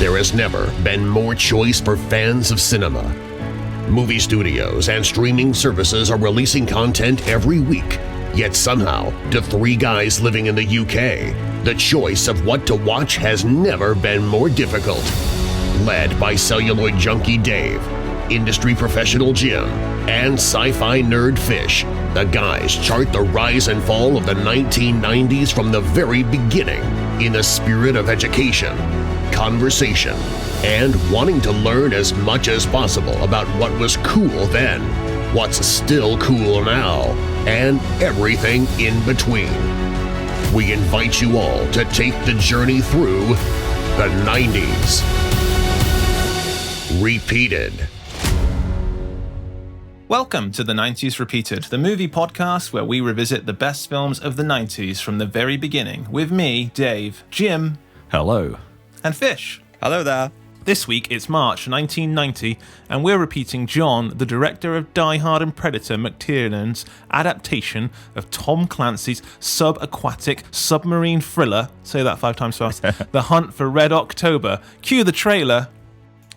There has never been more choice for fans of cinema. Movie studios and streaming services are releasing content every week, yet somehow, to three guys living in the UK, the choice of what to watch has never been more difficult. Led by celluloid junkie Dave, industry professional Jim, and sci-fi nerd Fish, the guys chart the rise and fall of the 1990s from the very beginning in the spirit of education, conversation, and wanting to learn as much as possible about what was cool then, what's still cool now, and everything in between. We invite you all to take the journey through the 90s. Repeated. Welcome to the 90s Repeated, the movie podcast where we revisit the best films of the 90s from the very beginning, with me, Dave, Jim, hello, and Fish. Hello there. This week it's March 1990, and we're repeating John, the director of Die Hard and Predator McTiernan's adaptation of Tom Clancy's subaquatic submarine thriller, say that 5 times fast, The Hunt for Red October. Cue the trailer.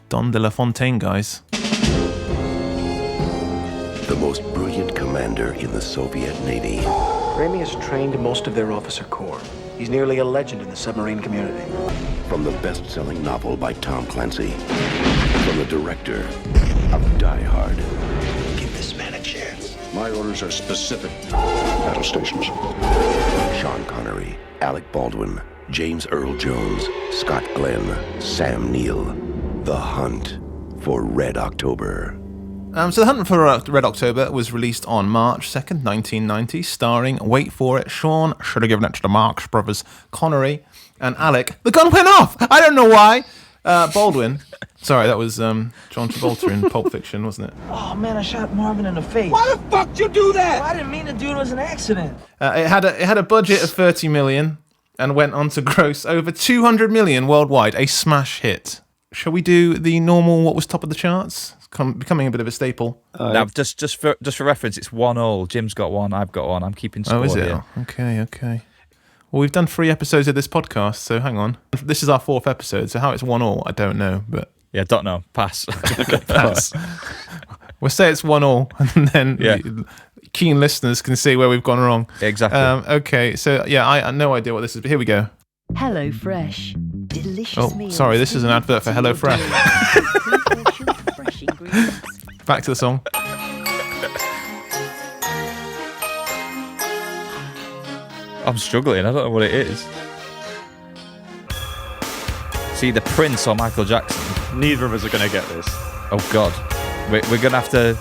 Don de la Fontaine, guys. The most brilliant commander in the Soviet Navy. Ramey has trained most of their officer corps. He's nearly a legend in the submarine community. From the best-selling novel by Tom Clancy. From the director of Die Hard. Give this man a chance. My orders are specific. Battle stations. Sean Connery, Alec Baldwin, James Earl Jones, Scott Glenn, Sam Neill. The Hunt for Red October. So The Hunt for Red October was released on March 2nd, 1990, starring, wait for it, Sean, should have given it to the Marx Brothers, Connery, and Alec. The gun went off! I don't know why! Baldwin. Sorry, that was John Travolta in Pulp Fiction, wasn't it? Oh man, I shot Marvin in the face. Why the fuck did you do that? I didn't mean to do it. It was an accident. It had a budget of 30 million and went on to gross over 200 million worldwide, a smash hit. Shall we do the normal what was top of the charts? It's becoming a bit of a staple. Now, just for reference, it's 1-1. Jim's got 1, I've got 1. I'm keeping score. Oh, is it? Here. Okay. Well, we've done 3 episodes of this podcast, so hang on. This is our 4th episode, so how it's 1-1, I don't know. But yeah, don't know. Pass. Pass. We'll say it's 1-1, and then keen listeners can see where we've gone wrong. Exactly. Okay, so yeah, I have no idea what this is, but here we go. Hello Fresh. Delicious meals. Sorry, this is an advert for Hello Fresh. Back to the song. I'm struggling. I don't know what it is. See, the Prince or Michael Jackson. Neither of us are going to get this. Oh God, we're going to have to.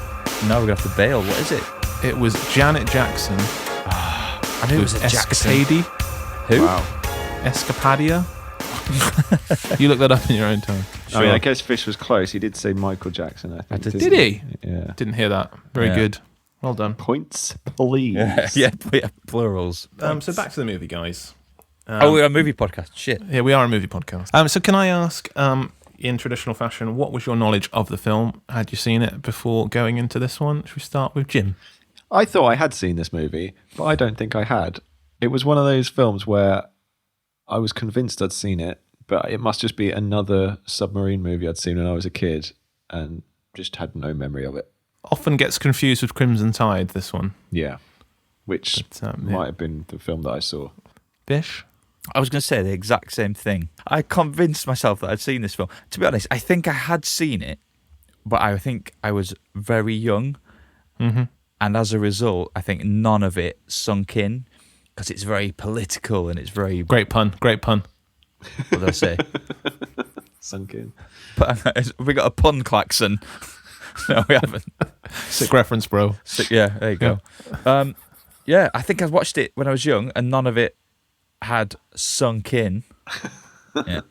No, we're going to have to bail. What is it? It was Janet Jackson. I knew it was a Jackson. Escapade. Who? Wow. Escapadia. You look that up in your own time. Sure. I mean, I guess Fish was close. He did say Michael Jackson, I think. Did he? Yeah. Didn't hear that. Very good. Well done. Points, please. Yeah, plurals. So back to the movie, guys. We're a movie podcast. Shit. Yeah, we are a movie podcast. So can I ask, in traditional fashion, what was your knowledge of the film? Had you seen it before going into this one? Should we start with Jim? I thought I had seen this movie, but I don't think I had. It was one of those films where I was convinced I'd seen it, but it must just be another submarine movie I'd seen when I was a kid and just had no memory of it. Often gets confused with Crimson Tide, this one. Yeah, which might have been the film that I saw. Bish? I was going to say the exact same thing. I convinced myself that I'd seen this film. To be honest, I think I had seen it, but I think I was very young. Mm-hmm. And as a result, I think none of it sunk in because it's very political and it's very... Great pun. What did I say? Sunk in. We got a pun klaxon. No, we haven't. Sick reference, bro. Yeah, there you go. Yeah, I think I watched it when I was young and none of it had sunk in. Yeah.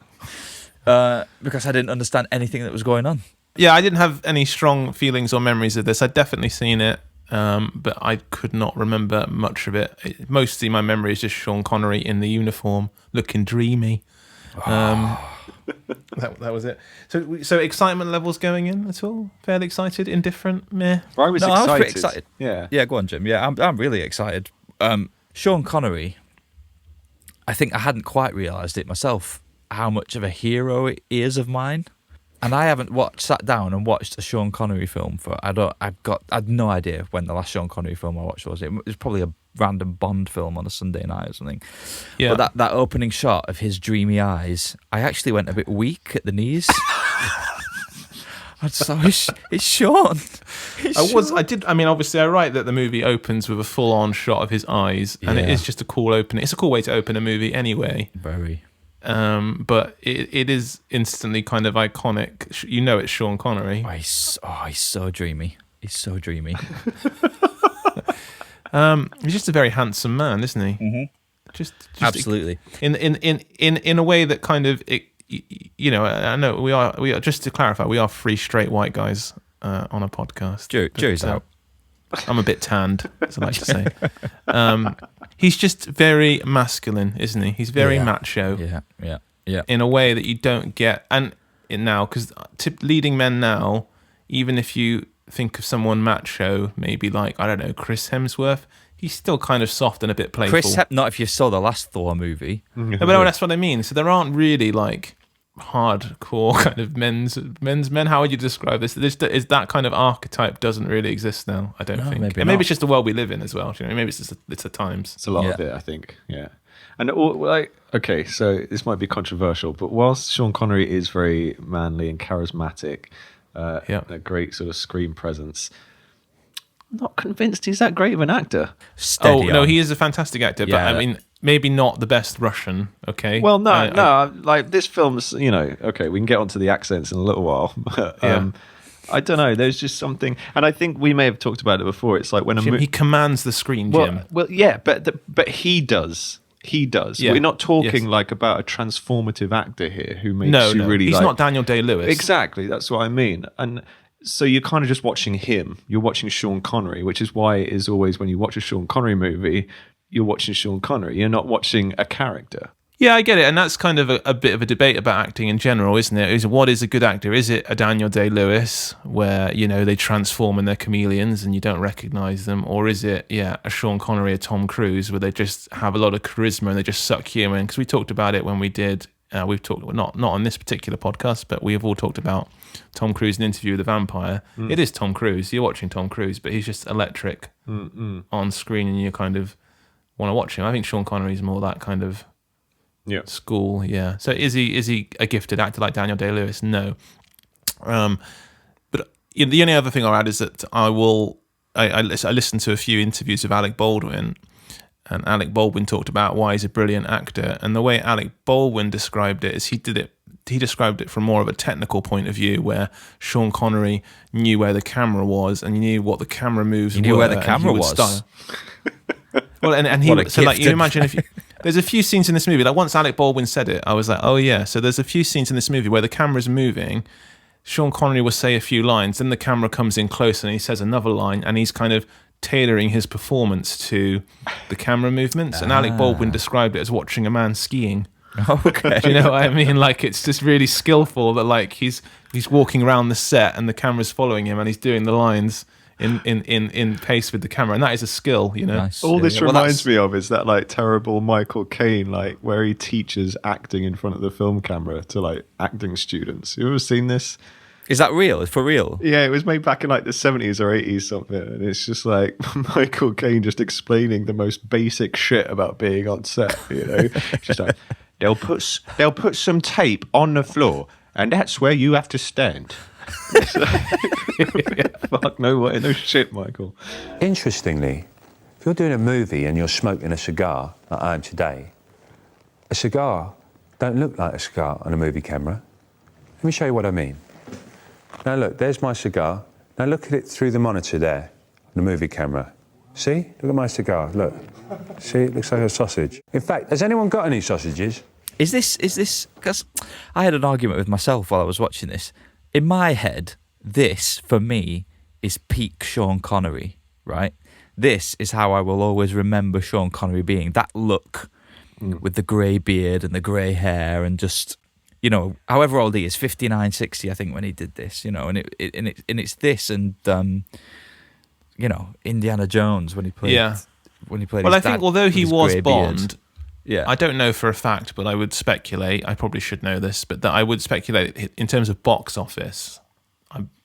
Because I didn't understand anything that was going on. Yeah, I didn't have any strong feelings or memories of this. I'd definitely seen it, but I could not remember much of it. Mostly my memory is just Sean Connery in the uniform, looking dreamy. That was it. So excitement levels going in at all? Fairly excited? Indifferent? Meh? I was pretty excited. Yeah, go on, Jim. Yeah, I'm really excited. Sean Connery, I think I hadn't quite realised it myself. how much of a hero he is of mine. And I haven't sat down and watched a Sean Connery film for I had no idea when the last Sean Connery film I watched was. It was probably a random Bond film on a Sunday night or something. Yeah. But that opening shot of his dreamy eyes, I actually went a bit weak at the knees. I just thought, it's Sean. I mean, obviously, I write that the movie opens with a full-on shot of his eyes, and it is just a cool opening. It's a cool way to open a movie anyway. Very. But it is instantly kind of iconic. You know it's Sean Connery. He's so dreamy. He's so dreamy. He's just a very handsome man, isn't he? Mm-hmm. Just Absolutely. In a way that kind of I know we are just to clarify, we are three straight white guys on a podcast. Jury's out. I'm a bit tanned, as I like to say. He's just very masculine, isn't he? He's very macho. Yeah. In a way that you don't get, because leading men now, even if you think of someone macho, maybe like, I don't know, Chris Hemsworth, he's still kind of soft and a bit playful. Not if you saw the last Thor movie. No, but that's what I mean. So there aren't really like hardcore kind of men's men. How would you describe this? Is that kind of archetype doesn't really exist now? I don't think. Maybe it's just the world we live in as well. You know, maybe it's the times. It's a lot of it, I think. Yeah, and okay, so this might be controversial, but whilst Sean Connery is very manly and charismatic, a great sort of screen presence, I'm not convinced he's that great of an actor. No, he is a fantastic actor, but I mean, maybe not the best Russian, okay? Well, no, like this film's, okay, we can get onto the accents in a little while, but I don't know, there's just something, and I think we may have talked about it before, it's like when he commands the screen, Jim. Well, yeah, but he does. He does. Yeah. We're not talking like about a transformative actor here who makes you really he's like... not Daniel Day-Lewis. Exactly, that's what I mean. And so you're kind of just watching him. You're watching Sean Connery, which is why it is always when you watch a Sean Connery movie, you're watching Sean Connery. You're not watching a character. Yeah, I get it. And that's kind of a bit of a debate about acting in general, isn't it? What is a good actor? Is it a Daniel Day-Lewis where, they transform and they're chameleons and you don't recognise them? Or is it, a Sean Connery, a Tom Cruise, where they just have a lot of charisma and they just suck you in? Because we talked about it when we did... we've talked not on this particular podcast, but we have all talked about Tom Cruise in Interview with the Vampire. It is Tom Cruise. You're watching Tom Cruise, but he's just electric on screen, and you kind of want to watch him. I think Sean Connery is more that kind of school. Yeah. So is he a gifted actor like Daniel Day-Lewis? No. But the only other thing I'll add is that I listened to a few interviews of Alec Baldwin. And Alec Baldwin talked about why he's a brilliant actor. And the way Alec Baldwin described it is he described it from more of a technical point of view, where Sean Connery knew where the camera was and knew what the camera moves were. He knew where the camera was. Well, and he so like you imagine there's a few scenes in this movie. Like once Alec Baldwin said it, I was like, oh yeah. So there's a few scenes in this movie where the camera's moving. Sean Connery will say a few lines, then the camera comes in close and he says another line, and he's kind of tailoring his performance to the camera movements. And Alec Baldwin described it as watching a man skiing. Okay. Do you know what I mean? Like it's just really skillful that like he's walking around the set and the camera's following him and he's doing the lines in pace with the camera, and that is a skill, Nice. All this reminds me of is that like terrible Michael Caine, like where he teaches acting in front of the film camera to like acting students. You ever seen this? Is that real? It's for real? Yeah, it was made back in like the 70s or 80s something, and it's just like Michael Caine just explaining the most basic shit about being on set, just like they'll put some tape on the floor and that's where you have to stand. Fuck no shit, Michael. Interestingly, if you're doing a movie and you're smoking a cigar like I am today, a cigar don't look like a cigar on a movie camera. Let me show you what I mean. Now look, there's my cigar. Now look at it through the monitor there, the movie camera. See? Look at my cigar, look. See, it looks like a sausage. In fact, has anyone got any sausages? Is this, because I had an argument with myself while I was watching this. In my head, this, for me, is peak Sean Connery, right? This is how I will always remember Sean Connery being. That look with the grey beard and the grey hair and just... however old he is, 59, 60, I think, when he did this, and it's this and, Indiana Jones when he played. Yeah. When he played. Well, his I think dad although he with his was grey Bond, beard. Yeah. I don't know for a fact, but I would speculate. I probably should know this, but that I would speculate in terms of box office.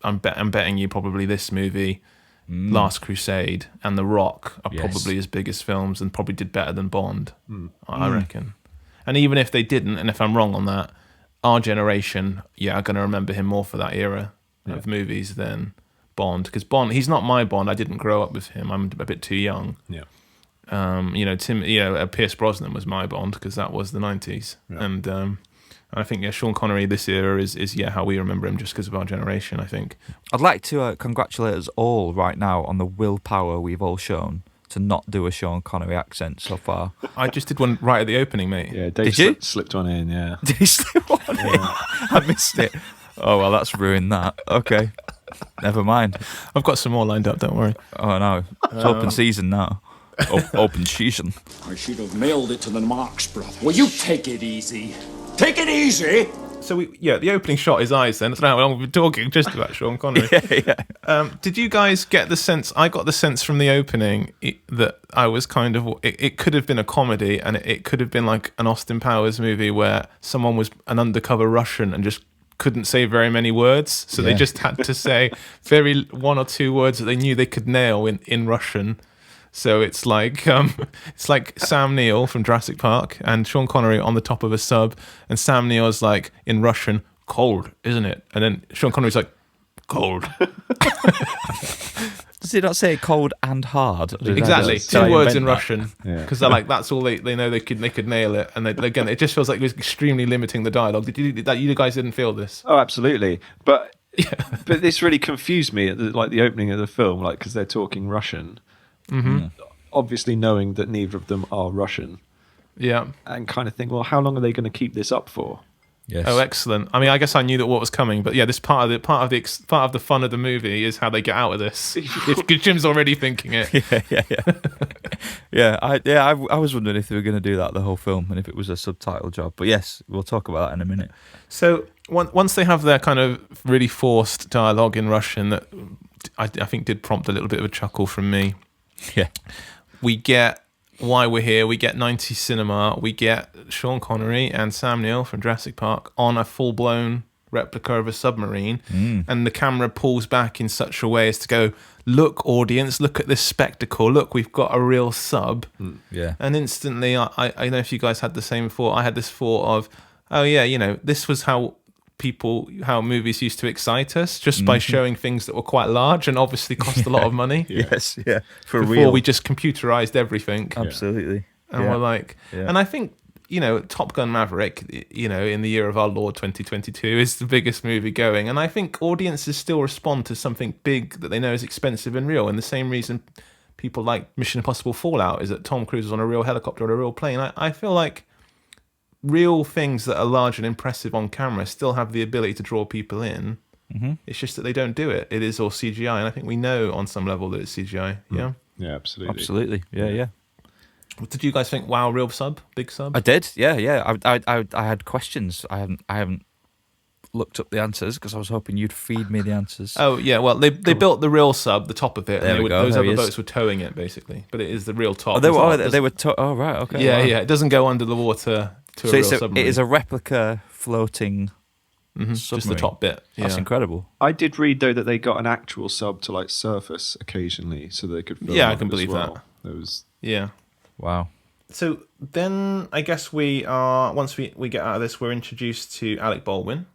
I'm betting you probably this movie, Last Crusade, and The Rock are probably his biggest films and probably did better than Bond. I reckon. And even if they didn't, and if I'm wrong on that, our generation, are going to remember him more for that era of movies than Bond. Because Bond, he's not my Bond. I didn't grow up with him. I'm a bit too young. Yeah. Pierce Brosnan was my Bond because that was the 90s. Yeah. And I think, Sean Connery this era is how we remember him just because of our generation, I think. I'd like to congratulate us all right now on the willpower we've all shown to not do a Sean Connery accent so far. I just did one right at the opening, mate. Yeah, Dave slipped one in, yeah. Did he slip one in? I missed it. Oh, well, that's ruined that. Okay. Never mind. I've got some more lined up, don't worry. Oh, no. It's open season now. Open season. I should have mailed it to the Marx brothers. Will you take it easy? Take it easy! So, the opening shot is eyes then. I don't know how long we've been talking just about Sean Connery. Did you guys get the sense, I got the sense from the opening that I was kind of, it could have been a comedy and it could have been like an Austin Powers movie where someone was an undercover Russian and just couldn't say very many words. So they just had to say one or two words that they knew they could nail in Russian. So it's like Sam Neill from Jurassic Park and Sean Connery on the top of a sub, and Sam Neill's like in Russian, cold, isn't it? And then Sean Connery's like, cold. Does he not say cold and hard? Exactly, two words in Russian, because they're like that's all they know they could nail it, and again it just feels like it was extremely limiting the dialogue. Did you guys didn't feel this? Oh, absolutely, but this really confused me at the opening of the film, like because they're talking Russian. Mm-hmm. Obviously knowing that neither of them are Russian. Yeah. And kind of think, well, how long are they going to keep this up for? Yes. Oh, excellent. I mean, I guess I knew that what was coming, but this part of the fun of the movie is how they get out of this. If Jim's already thinking it. I was wondering if they were going to do that the whole film and if it was a subtitle job. But yes, we'll talk about that in a minute. So once they have their kind of really forced dialogue in Russian that I think did prompt a little bit of a chuckle from me. Yeah. We get why we're here. We get 90s cinema. We get Sean Connery and Sam Neill from Jurassic Park on a full-blown replica of a submarine. And the camera pulls back in such a way as to go, look, audience, look at this spectacle. Look, we've got a real sub. Yeah. And instantly, I don't know if you guys had the same thought. I had this thought of, this was how movies used to excite us, just by showing things that were quite large and obviously cost a lot of money. Yes, yeah, for real. Before we just computerized everything. Absolutely. And we're like, and I think, Top Gun Maverick, in the year of our Lord 2022 is the biggest movie going. And I think audiences still respond to something big that they know is expensive and real. And the same reason people like Mission Impossible Fallout is that Tom Cruise is on a real helicopter or a real plane. I feel like real things that are large and impressive on camera still have the ability to draw people in. It's just that they don't do it. It is all CGI, and I think we know on some level that it's CGI. Yeah, absolutely. Yeah. What did you guys think? Wow, real sub, big sub. I did. Yeah. I had questions. I haven't looked up the answers because I was hoping you'd feed me the answers. Oh yeah, well they built the real sub, the top of it, and those other boats were towing it basically, but it is the real top. They were. Oh right, okay. Yeah, yeah. It doesn't go under the water. So it is a replica floating submarine. Just the top bit. That's incredible. I did read though that they got an actual sub to surface occasionally so they could film. Yeah, I can believe that. Yeah. Wow. So then I guess we are, once we get out of this, we're introduced to Alec Baldwin.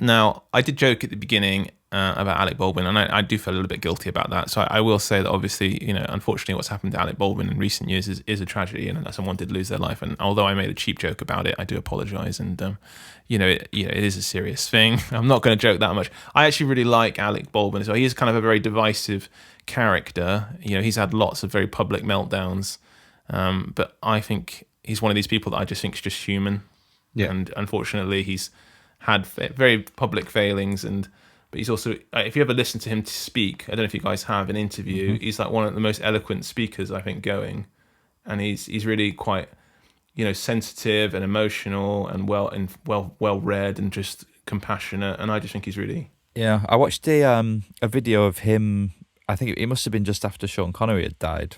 Now, I did joke at the beginning about Alec Baldwin, and I do feel a little bit guilty about that. So I will say that obviously, unfortunately what's happened to Alec Baldwin in recent years is a tragedy, and someone did lose their life. And although I made a cheap joke about it, I do apologise. And, it is a serious thing. I'm not going to joke that much. I actually really like Alec Baldwin as well. He is kind of a very divisive character. He's had lots of very public meltdowns. But I think he's one of these people that I just think is just human. Yeah. And unfortunately, he's had very public failings, but he's also, if you ever listen to him speak, I don't know if you guys have an interview, he's like one of the most eloquent speakers I think going, and he's really quite, sensitive and emotional and well read and just compassionate, and I just think he's really. Yeah, I watched a video of him. I think it must have been just after Sean Connery had died,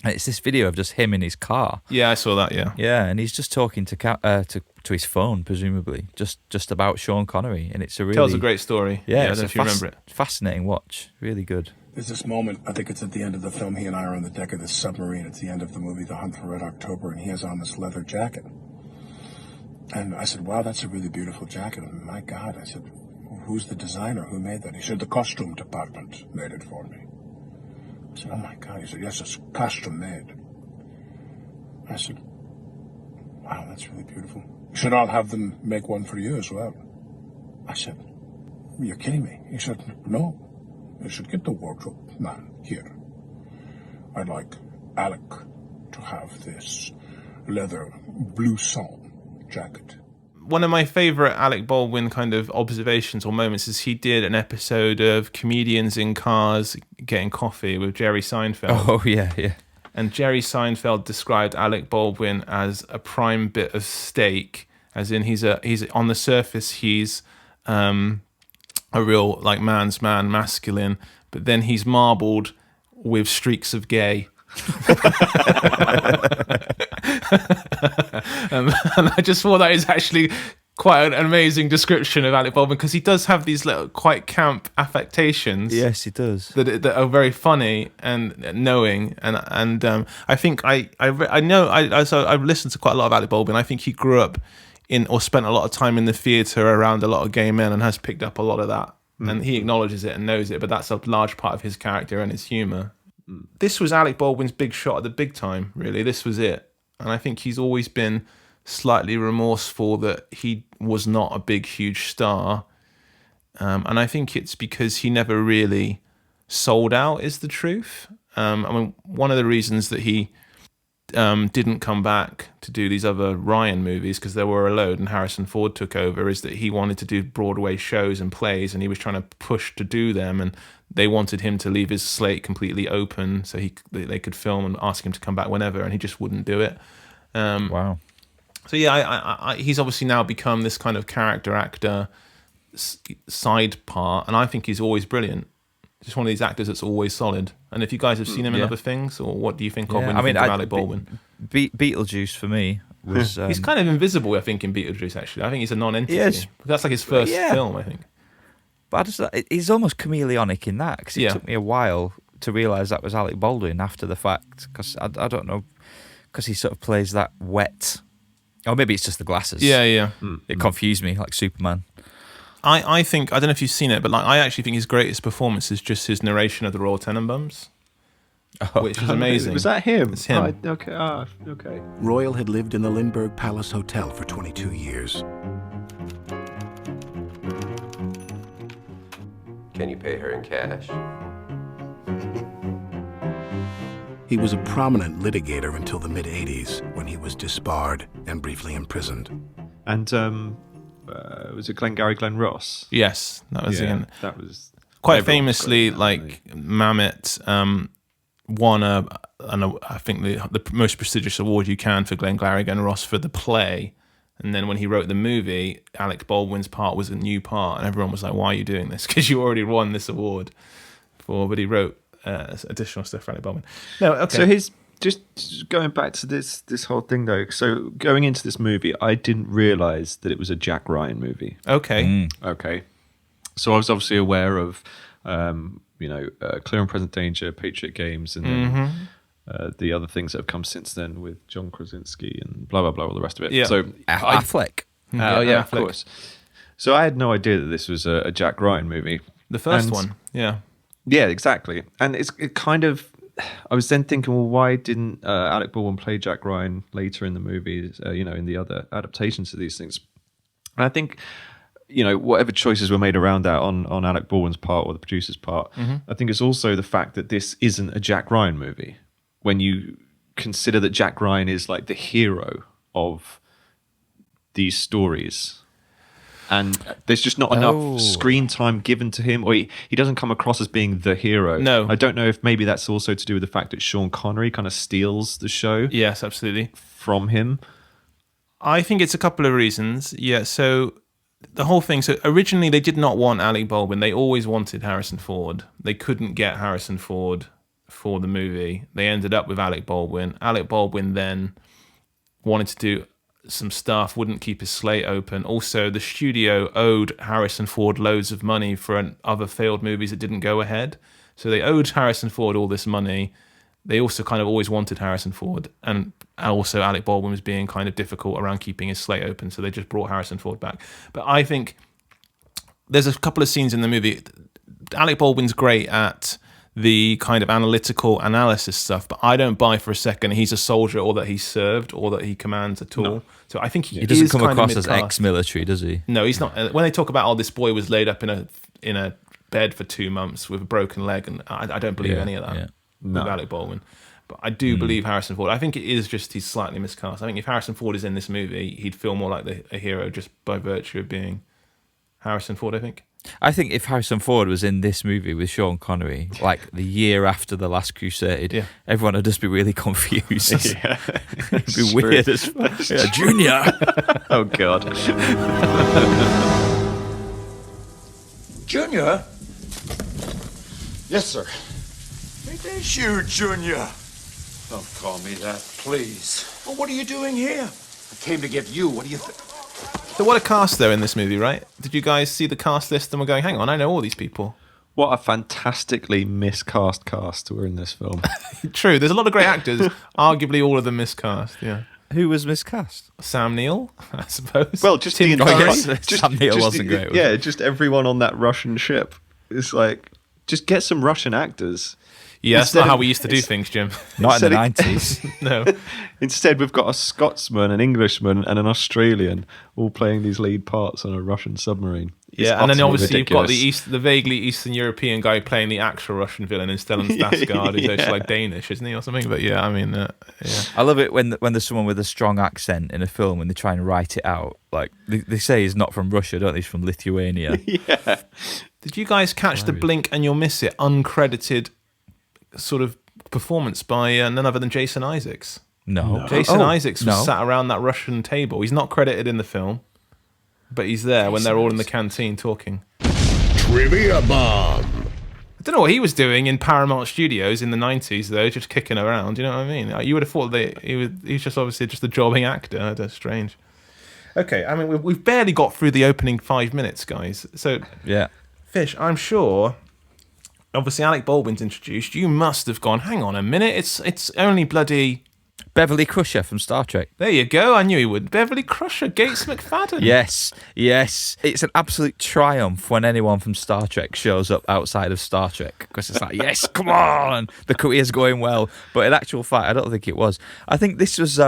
And it's this video of just him in his car. Yeah, I saw that. Yeah, yeah, and he's just talking to his phone, presumably, just about Sean Connery, and it's a really tells a great story. Yeah, I don't know if you remember it. Fascinating watch, really good. There's this moment, I think it's at the end of the film, he and I are on the deck of this submarine. It's the end of the movie, The Hunt for Red October, and he has on this leather jacket. And I said, wow, that's a really beautiful jacket. And my God, I said, who's the designer? Who made that? He said, the costume department made it for me. I said, oh my God. He said, yes, it's custom made. I said, wow, that's really beautiful. You should all have them make one for you as well. I said, you're kidding me. He said, no. You should get the wardrobe man here. I'd like Alec to have this leather blouson jacket. One of my favourite Alec Baldwin kind of observations or moments is he did an episode of Comedians in Cars Getting Coffee with Jerry Seinfeld. Oh, yeah, yeah. And Jerry Seinfeld described Alec Baldwin as a prime bit of steak, as in he's on the surface he's a real like man's man, masculine, but then he's marbled with streaks of gay. And I just thought that is actually quite an amazing description of Alec Baldwin, because he does have these little quite camp affectations. Yes, he does. That are very funny and knowing, and I think I've listened to quite a lot of Alec Baldwin. I think he grew up in or spent a lot of time in the theatre around a lot of gay men and has picked up a lot of that. And he acknowledges it and knows it, but that's a large part of his character and his humour. This was Alec Baldwin's big shot at the big time, really. This was it. And I think he's always been slightly remorseful that he was not a big, huge star. And I think it's because he never really sold out, is the truth. I mean, one of the reasons that he didn't come back to do these other Ryan movies, because there were a load and Harrison Ford took over, is that he wanted to do Broadway shows and plays, and he was trying to push to do them, and they wanted him to leave his slate completely open so they could film and ask him to come back whenever, and he just wouldn't do it. Wow. So yeah, he's obviously now become this kind of character actor side part, and I think he's always brilliant. Just one of these actors that's always solid. And if you guys have seen him in other things, or what do you think of when you think of Alec Baldwin? Beetlejuice for me was... he's kind of invisible, I think, in Beetlejuice, actually. I think he's a non-entity. Yes. That's like his first film, I think. But he's almost chameleonic in that, because it took me a while to realise that was Alec Baldwin after the fact, because I don't know, because he sort of plays that wet... Or maybe it's just the glasses. Yeah. It confused me, like Superman. I think, I don't know if you've seen it, but like I actually think his greatest performance is just his narration of the Royal Tenenbaums, which is amazing. Was that him? It's him. Okay. Royal had lived in the Lindbergh Palace Hotel for 22 years. Can you pay her in cash? He was a prominent litigator until the mid-'80s, when he was disbarred and briefly imprisoned. And was it Glenn Ross? Yes, that was again. That was quite famously, like Mamet won I think the most prestigious award you can for Glengarry Glen Ross for the play, and then when he wrote the movie, Alec Baldwin's part was a new part, and everyone was like, "Why are you doing this? Because you already won this award." But he wrote additional stuff for Alec Baldwin. No, okay. So his just going back to this whole thing though. So going into this movie, I didn't realise that it was a Jack Ryan movie. Okay. Okay. So I was obviously aware of, Clear and Present Danger, Patriot Games, and then the other things that have come since then with John Krasinski and blah blah blah, all the rest of it. Yeah. So Affleck. Of course. So I had no idea that this was a Jack Ryan movie. The first one. Yeah. Yeah, exactly. And it kind of. I was then thinking, well, why didn't Alec Baldwin play Jack Ryan later in the movies, in the other adaptations of these things? And I think, whatever choices were made around that on Alec Baldwin's part or the producer's part, I think it's also the fact that this isn't a Jack Ryan movie. When you consider that Jack Ryan is like the hero of these stories. And there's just not enough screen time given to him, or he doesn't come across as being the hero. No. I don't know if maybe that's also to do with the fact that Sean Connery kind of steals the show. Yes, absolutely. From him. I think it's a couple of reasons. Yeah, so the whole thing, so originally they did not want Alec Baldwin. They always wanted Harrison Ford. They couldn't get Harrison Ford for the movie. They ended up with Alec Baldwin. Alec Baldwin then wanted to do some stuff, wouldn't keep his slate open. Also, the studio owed Harrison Ford loads of money for other failed movies that didn't go ahead. So they owed Harrison Ford all this money. They also kind of always wanted Harrison Ford. And also Alec Baldwin was being kind of difficult around keeping his slate open. So they just brought Harrison Ford back. But I think there's a couple of scenes in the movie. Alec Baldwin's great at the kind of analytical analysis stuff, but I don't buy for a second he's a soldier or that he's served or that he commands at all. No. So I think he doesn't is come kind across of as ex-military, does he? No, he's not. When they talk about, this boy was laid up in a bed for 2 months with a broken leg, and I don't believe any of that with Alec Baldwin. But I do believe Harrison Ford. I think it is just he's slightly miscast. I think if Harrison Ford is in this movie, he'd feel more like a hero just by virtue of being Harrison Ford, I think if Harrison Ford was in this movie with Sean Connery, like the year after The Last Crusade, everyone would just be really confused. It'd be weird as fuck. Yeah, Junior. Oh, God. Junior? Yes, sir. It is you, Junior. Don't call me that, please. Well, what are you doing here? I came to get you. What do you think? So what a cast though in this movie, right? Did you guys see the cast list and were going, hang on, I know all these people? What a fantastically miscast cast were in this film. True, there's a lot of great actors, arguably all of them miscast, yeah. Who was miscast? Sam Neill, I suppose. Well, just Tim the entire... Sam Neill wasn't great. Yeah, just everyone on that Russian ship. It's like, just get some Russian actors. Yeah, that's not how we used to do things, Jim. Not in the 90s. No. Instead, we've got a Scotsman, an Englishman, and an Australian all playing these lead parts on a Russian submarine. Yeah, and then obviously you've got the vaguely Eastern European guy playing the actual Russian villain in Stellan Skarsgård, who's actually like Danish, isn't he, or something? But yeah, I mean, yeah. I love it when there's someone with a strong accent in a film and they try and write it out. Like they say he's not from Russia, don't they? He's from Lithuania. Yeah. Did you guys catch the blink and you'll miss it uncredited sort of performance by none other than Jason Isaacs? No. Jason Isaacs was sat around that Russian table. He's not credited in the film, but he's there when they're all in the canteen talking. Trivia bomb. I don't know what he was doing in Paramount Studios in the 90s, though, just kicking around. You know what I mean? You would have thought that he's just obviously just a jobbing actor. That's strange. Okay, I mean, we've barely got through the opening 5 minutes, guys. So, yeah. Fish, I'm sure... Obviously, Alec Baldwin's introduced. You must have gone, hang on a minute, it's only bloody... Beverly Crusher from Star Trek. There you go, I knew he would. Beverly Crusher, Gates McFadden. Yes. It's an absolute triumph when anyone from Star Trek shows up outside of Star Trek. Because it's like, yes, come on! The career's going well. But in actual fact, I don't think it was. I think this was...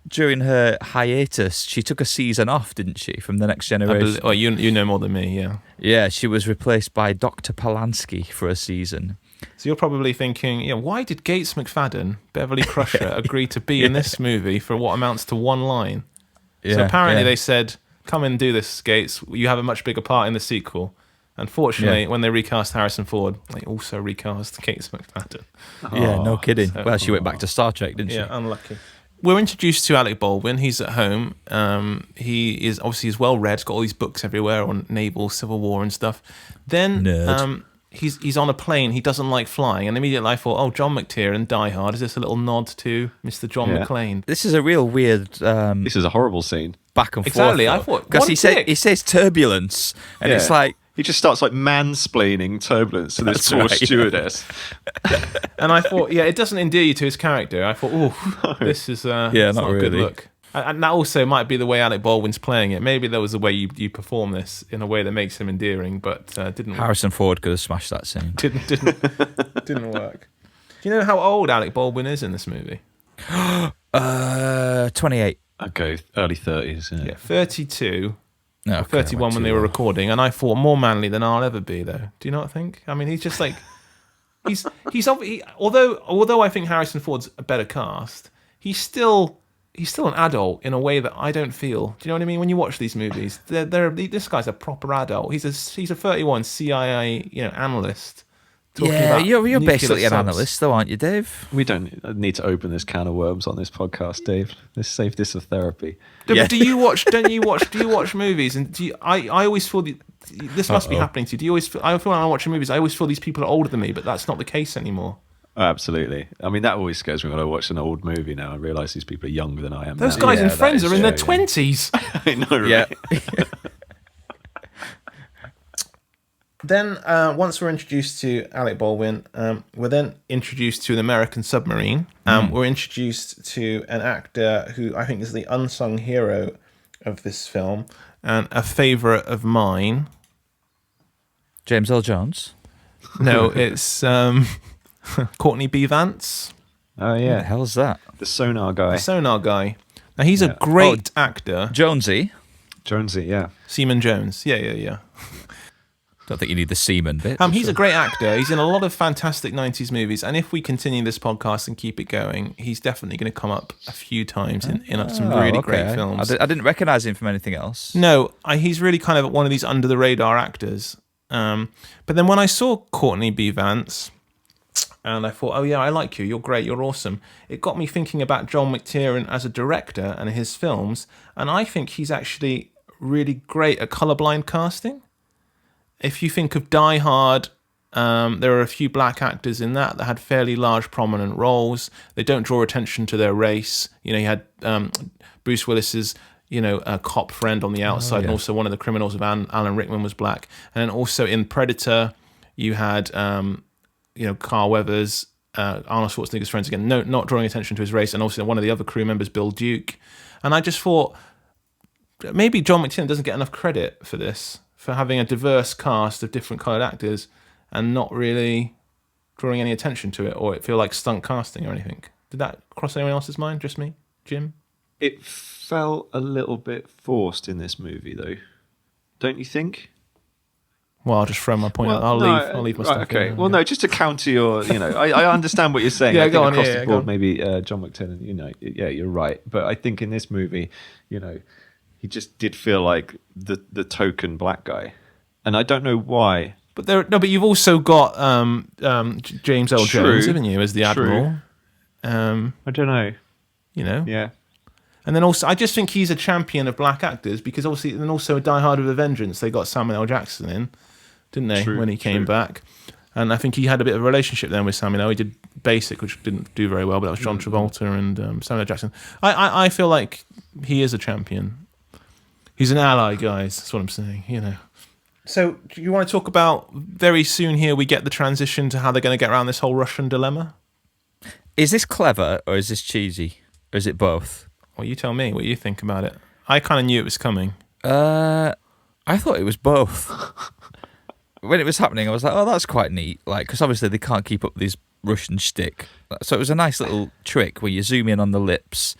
during her hiatus, she took a season off, didn't she, from The Next Generation? Oh, you know more than me, yeah. Yeah, she was replaced by Dr. Polanski for a season. So you're probably thinking, why did Gates McFadden, Beverly Crusher, agree to be in this movie for what amounts to one line? So apparently they said, come and do this, Gates. You have a much bigger part in the sequel. Unfortunately, when they recast Harrison Ford, they also recast Gates McFadden. Yeah, no kidding. So, well, she went back to Star Trek, didn't she? Yeah, unlucky. We're introduced to Alec Baldwin. He's at home. He is obviously he's well read. He's got all these books everywhere on naval, Civil War and stuff. Then he's on a plane. He doesn't like flying, and immediately I thought, oh, John McTiernan, Die Hard. Is this a little nod to Mr. John McClane? This is a real weird. This is a horrible scene. Back and forth. Exactly. I thought because he says turbulence, and it's like. He just starts like mansplaining turbulence to this poor stewardess. And I thought, it doesn't endear you to his character. I thought, this is not a good look. And that also might be the way Alec Baldwin's playing it. Maybe there was a way you perform this in a way that makes him endearing, but didn't. Harrison Ford could have smashed that scene. Didn't work. Do you know how old Alec Baldwin is in this movie? 28. I'd go early 30s. Yeah, 32. No, 31 when they were recording, and I thought more manly than I'll ever be. Though, do you not think? I mean, he's just like although I think Harrison Ford's a better cast, he's still an adult in a way that I don't feel. Do you know what I mean? When you watch these movies, this guy's a proper adult. He's a 31 CIA analyst. Yeah, you're basically an analyst, though, aren't you, Dave? We don't need to open this can of worms on this podcast, Dave. Let's save this for therapy. But do you watch movies? And I always feel this must be happening to you. Do you always? I feel when I watch movies, I always feel these people are older than me, but that's not the case anymore. Oh, absolutely. I mean, that always scares me when I watch an old movie now. I realise these people are younger than I am. Those now. guys in Friends are in their 20s. I know, right? Yeah. Then, once we're introduced to Alec Baldwin, we're then introduced to an American submarine. We're introduced to an actor who I think is the unsung hero of this film and a favourite of mine. James Earl Jones? No, it's Courtney B. Vance. Oh, yeah. Who the hell's that? The sonar guy. The sonar guy. Now, he's a great actor. Jonesy? Jonesy, yeah. Seaman Jones. Yeah. Don't think you need the seaman bit. He's a great actor. He's in a lot of fantastic 90s movies. And if we continue this podcast and keep it going, he's definitely going to come up a few times in some really great films. I didn't recognise him from anything else. No, he's really kind of one of these under-the-radar actors. But then when I saw Courtney B. Vance, and I thought, oh yeah, I like you. You're great. You're awesome. It got me thinking about John McTiernan as a director and his films. And I think he's actually really great at colourblind casting. If you think of Die Hard, there are a few black actors in that had fairly large, prominent roles. They don't draw attention to their race. You know, you had Bruce Willis's, a cop friend on the outside, and also one of the criminals of Alan Rickman was black. And then also in Predator, you had, Carl Weathers, Arnold Schwarzenegger's friends again, not drawing attention to his race, and also one of the other crew members, Bill Duke. And I just thought maybe John McTiernan doesn't get enough credit for this, for having a diverse cast of different coloured actors and not really drawing any attention to it, or it feel like stunt casting or anything. Did that cross anyone else's mind? Just me? Jim? It felt a little bit forced in this movie, though. Don't you think? Well, I'll just throw my point out. I'll leave my stuff. Okay. In, well, no, just to counter your, I understand what you're saying. Yeah, I think go on. across Yeah, the board, maybe John McTiernan, you're right. But I think in this movie, he just did feel like the token black guy, and I don't know why. But you've also got James Earl Jones, haven't you, as the Admiral? I don't know. Yeah. And then also, I just think he's a champion of black actors because obviously, and also Die Hard with a Vengeance, they got Samuel L. Jackson in, didn't they, when he came back? And I think he had a bit of a relationship then with Samuel L. He did Basic, which didn't do very well, but that was John Travolta and Samuel L. Jackson. I feel like he is a champion. He's an ally, guys. That's what I'm saying, So, do you want to talk about, very soon here, we get the transition to how they're going to get around this whole Russian dilemma? Is this clever or is this cheesy? Or is it both? Well, you tell me what you think about it. I kind of knew it was coming. I thought it was both. When it was happening, I was like, oh, that's quite neat. Because obviously they can't keep up this Russian shtick. So it was a nice little trick where you zoom in on the lips,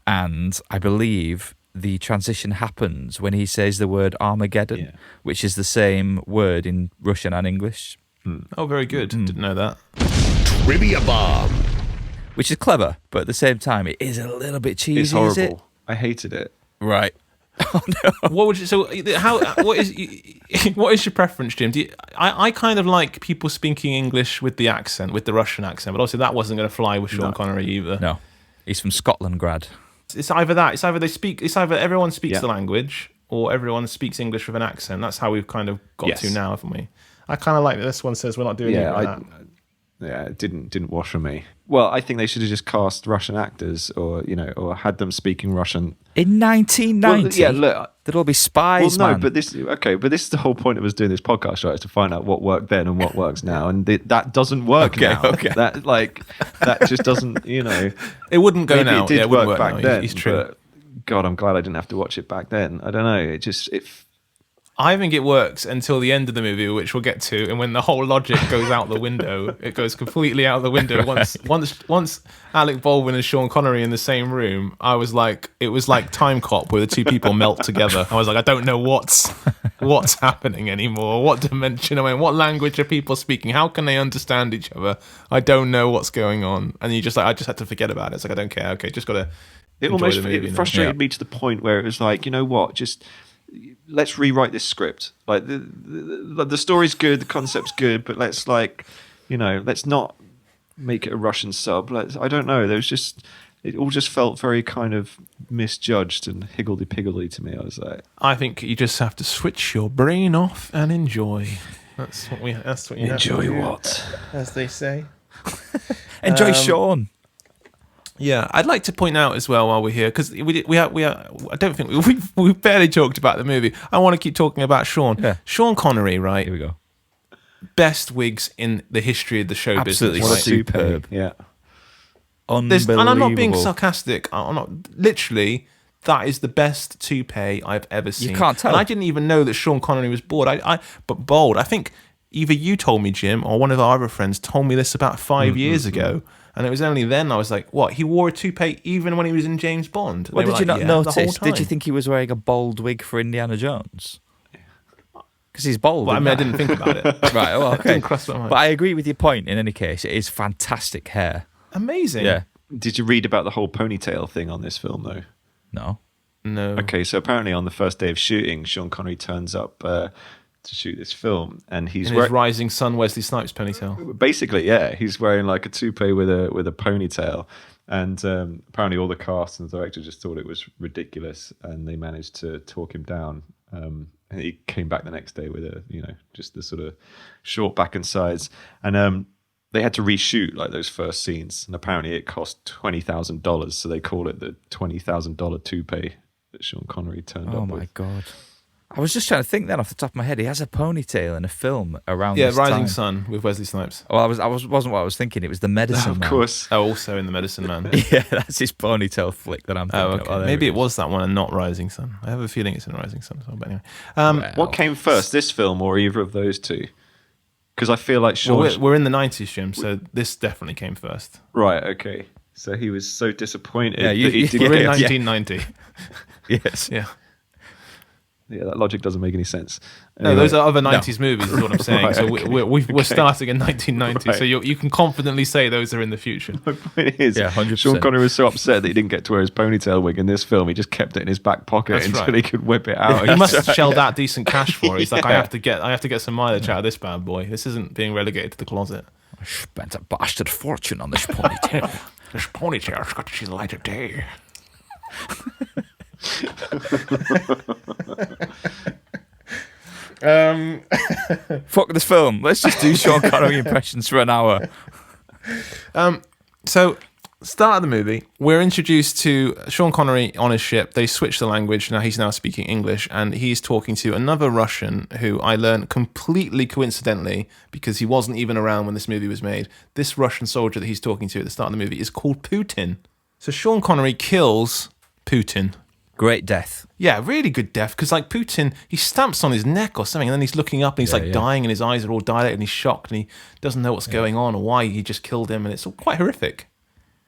and I believe the transition happens when he says the word Armageddon, which is the same word in Russian and English. Oh, very good. Didn't know that. Trivia Bomb. Which is clever, but at the same time, it is a little bit cheesy. It's horrible. Is it? I hated it. Right. Oh no. What would you? So what is your preference, Jim? I kind of like people speaking English with the accent, with the Russian accent, but obviously that wasn't going to fly with Sean Connery either. No, he's from Scotland, grad. It's either that. It's either everyone speaks the language or everyone speaks English with an accent. That's how we've kind of got to now, haven't we? I kind of like that this one says we're not doing that. Yeah, it didn't wash for me. Well, I think they should have just cast Russian actors, or had them speaking Russian in 1990. Well, yeah, look, there'd all be spies. Well, no, man. but this is the whole point of us doing this podcast, right? Is to find out what worked then and what works now, and that doesn't work now. Okay. That just doesn't. It wouldn't go now. It did work back now. then. It's true. But God, I'm glad I didn't have to watch it back then. I don't know. I think it works until the end of the movie, which we'll get to, and when the whole logic goes out the window, it goes completely out the window. Once Alec Baldwin and Sean Connery in the same room, it was like Time Cop, where the two people melt together. I was like, I don't know what's happening anymore. What dimension? What language are people speaking? How can they understand each other? I don't know what's going on. And you I just had to forget about it. It's like, I don't care. Okay, just got to. It frustrated me to the point where it was like, you know what, just. Let's rewrite this script. Like the story's good, the concept's good, but let's not make it a Russian sub. I don't know. It all just felt very kind of misjudged and higgledy-piggledy to me. I was like, I think you just have to switch your brain off and enjoy. That's what you enjoy have to do, what, as they say. Enjoy Sean. Yeah, I'd like to point out as well while we're here, because I don't think we barely talked about the movie. I want to keep talking about Sean. Yeah. Sean Connery, right? Here we go. Best wigs in the history of the show Absolutely business. Right? superb. Yeah. Unbelievable. And I'm not being sarcastic. I'm not. Literally, that is the best toupee I've ever seen. You can't tell. And I didn't even know that Sean Connery was bald. But bald. I think either you told me, Jim, or one of our other friends told me this about 5 years ago. And it was only then I was like, what? He wore a toupee even when he was in James Bond? Well, did you not the notice? whole time. Did you think he was wearing a bald wig for Indiana Jones? Because he's bald. Well, I mean, I didn't think about it. Right, well, okay. Didn't cross my mind. But I agree with your point in any case. It is fantastic hair. Amazing. Yeah. Did you read about the whole ponytail thing on this film, though? No. Okay, so apparently on the first day of shooting, Sean Connery turns up to shoot this film, and he's in his Rising Sun Wesley Snipes ponytail. Basically, yeah, he's wearing like a toupee with a ponytail, and apparently all the cast and the director just thought it was ridiculous, and they managed to talk him down. And he came back the next day with just the sort of short back and sides, and they had to reshoot like those first scenes, and apparently it cost $20,000, so they call it the $20,000 toupee that Sean Connery turned up with. Oh my God. I was just trying to think then off the top of my head. He has a ponytail in a film around this time. Rising Sun with Wesley Snipes. Well, wasn't what I was thinking. It was the Medicine Man. Of course. Oh, also in the Medicine Man. Yeah, that's his ponytail flick that I'm thinking of. Maybe it was that one and not Rising Sun. I have a feeling it's in Rising Sun. But anyway. What came first, this film or either of those two? Because I feel like Sean... Well, we're in the 90s, Jim, so this definitely came first. Right, okay. So he was so disappointed that he didn't We're in 1990. Yes. Yeah. Yeah, that logic doesn't make any sense. No, those are other 90s movies, is what I'm saying. Right, so okay. we're starting in 1990, Right. so you can confidently say those are in the future. My point is, 100%. Sean Connery was so upset that he didn't get to wear his ponytail wig in this film. He just kept it in his back pocket That's until right. he could whip it out. He must have shelled out decent cash for it. He's like, Yeah. I have to get some mileage out of this bad boy. This isn't being relegated to the closet. I spent a bastard fortune on this ponytail. This ponytail's got to see the light of day. Fuck this film. Let's just do Sean Connery impressions for an hour. So, start of the movie, we're introduced to Sean Connery on his ship. They switch the language. Now he's now speaking English, and he's talking to another Russian who I learned completely coincidentally because he wasn't even around when this movie was made. This Russian soldier that he's talking to at the start of the movie is called Putin. So Sean Connery kills Putin. Great death. Yeah, really good death, because like Putin, he stamps on his neck or something, and then he's looking up and he's dying, and his eyes are all dilated, and he's shocked, and he doesn't know what's going on or why he just killed him, and it's all quite horrific.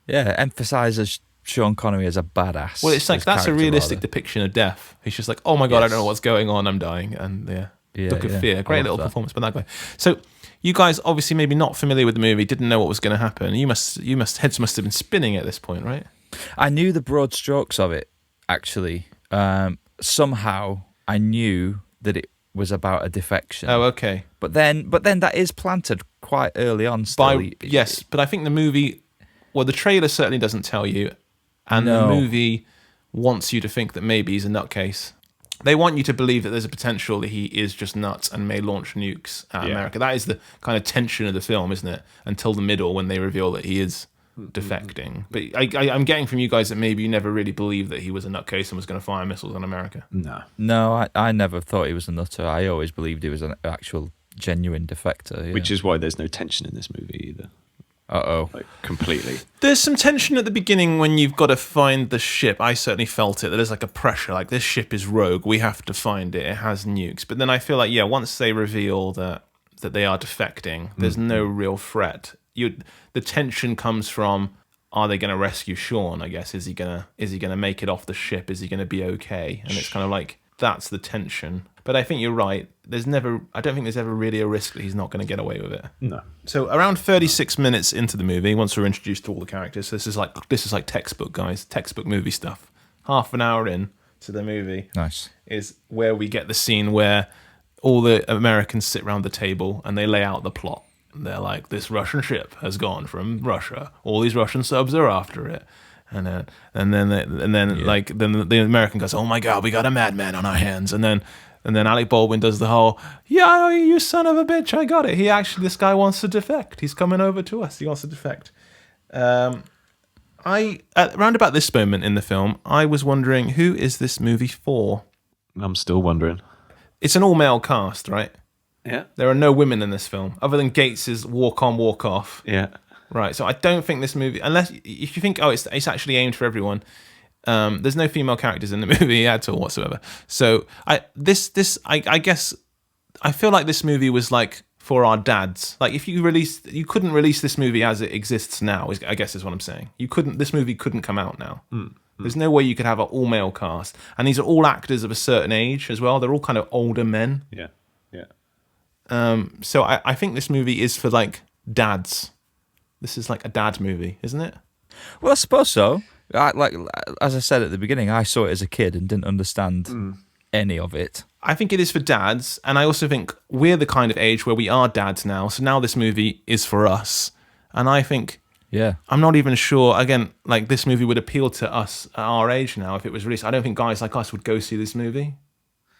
Yeah, emphasises Sean Connery as a badass. Well, it's like his that's a character, realistic rather. depiction of death. He's just like, oh my god, I don't know what's going on, I'm dying, and look of fear. Great little performance by that guy. So you guys obviously maybe not familiar with the movie, didn't know what was going to happen. Heads must have been spinning at this point, right? I knew the broad strokes of it, actually. Somehow I knew that it was about a defection. Oh, okay. But then that is planted quite early on. Still. Yes, but I think the movie, well, the trailer certainly doesn't tell you, and the movie wants you to think that maybe he's a nutcase. They want you to believe that there's a potential that he is just nuts and may launch nukes at America. That is the kind of tension of the film, isn't it? Until the middle when they reveal that he is defecting. But I'm getting from you guys that maybe you never really believed that he was a nutcase and was going to fire missiles on America. No, I never thought he was a nutter. I always believed he was an actual genuine defector. Yeah. Which is why there's no tension in this movie either. Like, completely. There's some tension at the beginning when you've got to find the ship. I certainly felt it. That there's like a pressure, like this ship is rogue. We have to find it. It has nukes. But then I feel like, once they reveal that they are defecting, there's no real threat. The tension comes from, are they going to rescue Sean? I guess is he gonna make it off the ship? Is he going to be okay? And it's kind of like that's the tension. But I think you're right. I don't think there's ever really a risk that he's not going to get away with it. No. So around 36 minutes into the movie, once we're introduced to all the characters, so this is like textbook, guys, textbook movie stuff. Half an hour in to the movie, nice, is where we get the scene where all the Americans sit around the table and they lay out the plot. They're like, this Russian ship has gone from Russia. All these Russian subs are after it, and then the American goes, "Oh my God, we got a madman on our hands." And then Alec Baldwin does the whole, "Yeah, you son of a bitch, I got it. This guy wants to defect. He's coming over to us. He wants to defect." Round about this moment in the film, I was wondering, who is this movie for? I'm still wondering. It's an all-male cast, right? Yeah. There are no women in this film, other than Gates's walk on, walk off. Yeah. Right, so I don't think this movie, unless if you think, it's actually aimed for everyone. There's no female characters in the movie at all whatsoever. So I guess I feel like this movie was like for our dads. Like if you couldn't release this movie as it exists now. I guess is what I'm saying. This movie couldn't come out now. There's no way you could have an all male cast, and these are all actors of a certain age as well. They're all kind of older men. Yeah. So I think this movie is for like dads. This is like a dad movie, isn't it? Well, I suppose so. As I said at the beginning, I saw it as a kid and didn't understand any of it. I think it is for dads, and I also think we're the kind of age where we are dads now. So now this movie is for us, and I think, I'm not even sure. Again, like this movie would appeal to us at our age now if it was released. I don't think guys like us would go see this movie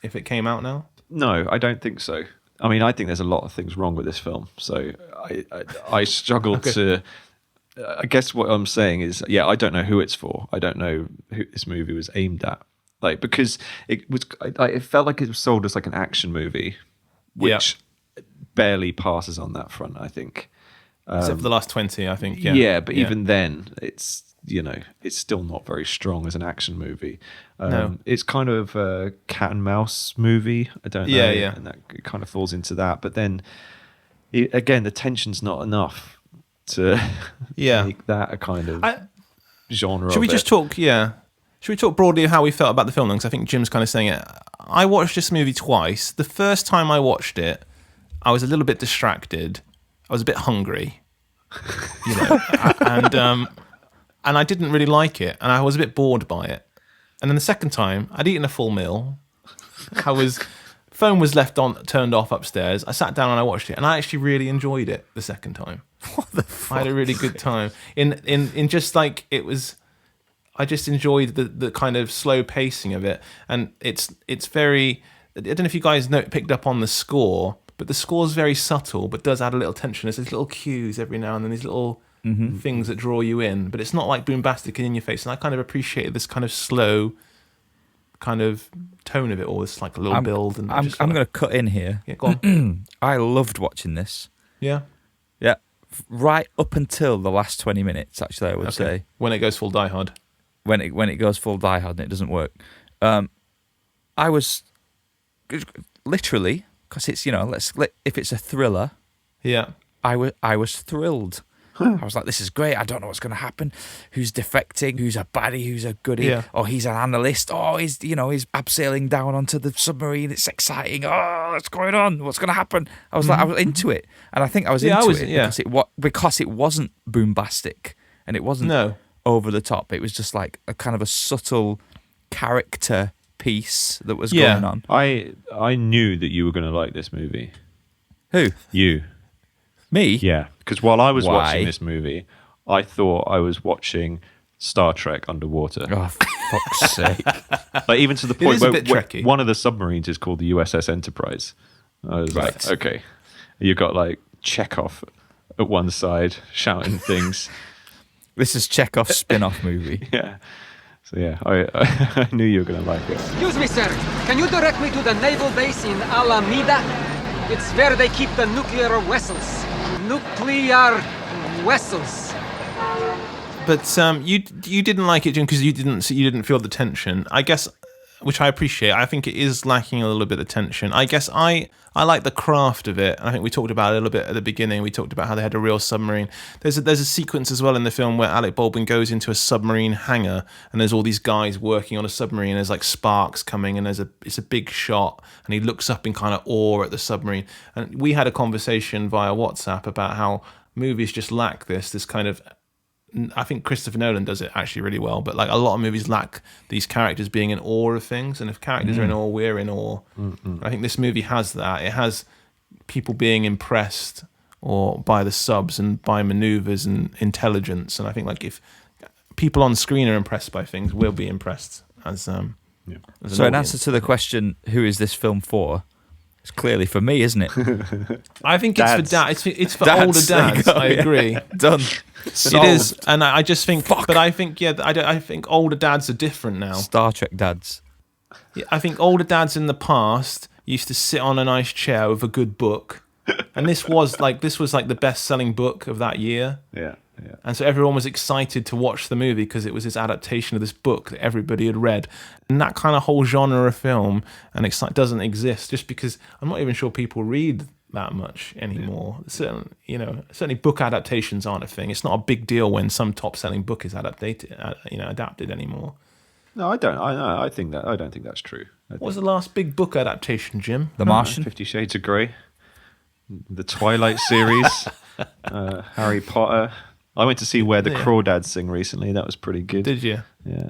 if it came out now. No, I don't think so. I mean, I think there's a lot of things wrong with this film, so I struggle to. I guess what I'm saying is, I don't know who it's for. I don't know who this movie was aimed at. Like, because it felt like it was sold as like an action movie, which barely passes on that front, I think. Except for the last 20, I think. Yeah, but even then, it's still not very strong as an action movie. No. It's kind of a cat and mouse movie. I don't know. Yeah. And that it kind of falls into that. But then, again, the tension's not enough to make that a kind of genre. Should we just talk? Yeah. Should we talk broadly how we felt about the film? Because I think Jim's kind of saying it. I watched this movie twice. The first time I watched it, I was a little bit distracted. I was a bit hungry, and I didn't really like it, and I was a bit bored by it. And then the second time, I'd eaten a full meal. Phone was turned off upstairs. I sat down and I watched it, and I actually really enjoyed it the second time. What the fuck? I had a really good time. In just like it was. I just enjoyed the kind of slow pacing of it, and it's very. I don't know if you guys picked up on the score, but the score's very subtle, but does add a little tension. There's these little cues every now and then, these little things that draw you in, but it's not like bombastic and in your face. And I kind of appreciated this kind of slow, kind of tone of it all. It's like a little build. And I'm going to cut in here. Yeah, go on. I loved watching this. Yeah. Right up until the last 20 minutes, actually, I would say. When it goes full Die Hard. When it goes full Die Hard and it doesn't work. I was literally, because it's, if it's a thriller, I was thrilled. I was like, this is great. I don't know what's going to happen. Who's defecting? Who's a baddie? Who's a goodie? Yeah. Oh, he's an analyst. Oh, he's abseiling down onto the submarine. It's exciting. Oh, what's going on? What's going to happen? I was like, I was into it, and I think I was into it because it wasn't boombastic and it wasn't over the top. It was just like a kind of a subtle character piece that was going on. I knew that you were going to like this movie. Who? You. Me? Yeah, because while I was watching this movie, I thought I was watching Star Trek underwater. Oh, for fuck's sake. Like, even to the point where one of the submarines is called the USS Enterprise. I was like, okay. You've got like Chekhov at one side shouting things. This is Chekhov's spin-off movie. Yeah. So yeah, I knew you were going to like it. Excuse me, sir. Can you direct me to the naval base in Alameda? It's where they keep the nuclear vessels. Nuclear vessels. But you didn't like it, Jim, because you didn't feel the tension. I guess, which I appreciate. I think it is lacking a little bit of tension. I guess I like the craft of it. I think we talked about it a little bit at the beginning. We talked about how they had a real submarine. There's a sequence as well in the film where Alec Baldwin goes into a submarine hangar, and there's all these guys working on a submarine. There's like sparks coming, and it's a big shot, and he looks up in kind of awe at the submarine. And we had a conversation via WhatsApp about how movies just lack this kind of. I think Christopher Nolan does it actually really well, but like a lot of movies lack these characters being in awe of things, and if characters are in awe, we're in awe. I think this movie has that. It has people being impressed or by the subs and by maneuvers and intelligence, and I think like if people on screen are impressed by things, we'll be impressed as an So in audience. answer to the question, who is this film for? It's clearly for me, isn't it? I think it's for dads. It's for Dads, older there you dads. go, I yeah. agree. Done. It is, and I just think. But I think, I think older dads are different now. Star Trek dads. Yeah, I think older dads in the past used to sit on a nice chair with a good book, and this was like the best-selling book of that year. Yeah. And so everyone was excited to watch the movie because it was this adaptation of this book that everybody had read. And that kind of whole genre of film doesn't exist, just because I'm not even sure people read that much anymore. Certainly book adaptations aren't a thing. It's not a big deal when some top-selling book is adapted anymore. No, I don't. I don't think that's true. What was the last big book adaptation, Jim? The Martian? 50 Shades of Grey. The Twilight series. Harry Potter. I went to see Where the Crawdads Sing recently. That was pretty good. Did you? Yeah.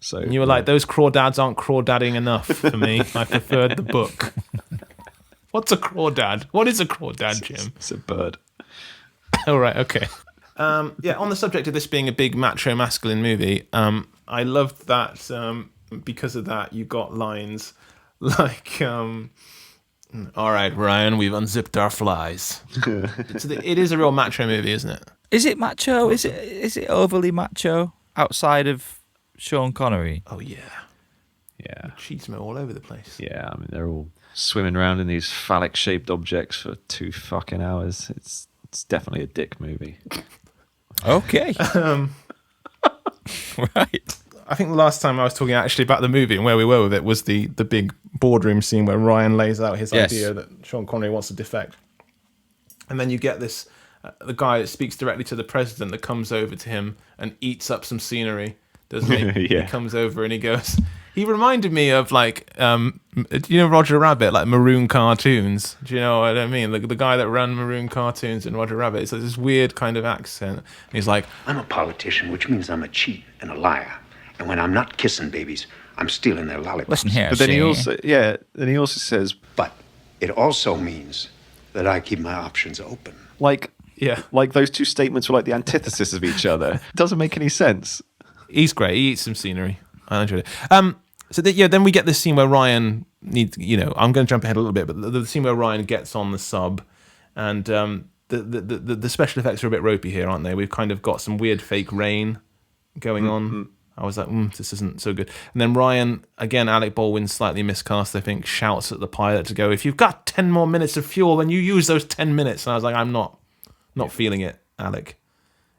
So and you were like, those crawdads aren't crawdadding enough for me. I preferred the book. What's a crawdad? What is a crawdad, Jim? It's a bird. All right, okay. On the subject of this being a big macho masculine movie, I loved that because of that you got lines like, all right, Ryan, we've unzipped our flies. It is a real macho movie, isn't it? Is it macho? Is it overly macho outside of Sean Connery? Oh, yeah. Yeah. Cheeseman all over the place. Yeah, I mean, they're all swimming around in these phallic-shaped objects for 2 fucking hours. It's definitely a dick movie. Okay. Right. I think the last time I was talking actually about the movie and where we were with it was the big boardroom scene where Ryan lays out his idea that Sean Connery wants to defect. And then you get this, the guy that speaks directly to the president that comes over to him and eats up some scenery, doesn't he? Yeah. He comes over and he goes... He reminded me of Roger Rabbit, like Maroon cartoons. Do you know what I mean? The guy that ran Maroon cartoons in Roger Rabbit. It's like this weird kind of accent. And he's like, I'm a politician, which means I'm a cheat and a liar. And when I'm not kissing babies, I'm stealing their lollipops. Listen here, but then he also says, but it also means that I keep my options open. like those two statements were like the antithesis of each other. It doesn't make any sense. he's great. He eats some scenery. I enjoyed it. Then we get this scene where Ryan needs, I'm going to jump ahead a little bit, but the scene where Ryan gets on the sub, and the special effects are a bit ropey here, aren't they? We've kind of got some weird fake rain going on. I was like, this isn't so good. And then Ryan, again, Alec Baldwin, slightly miscast, I think, shouts at the pilot to go, if you've got 10 more minutes of fuel, then you use those 10 minutes. And I was like, I'm not feeling it, Alec.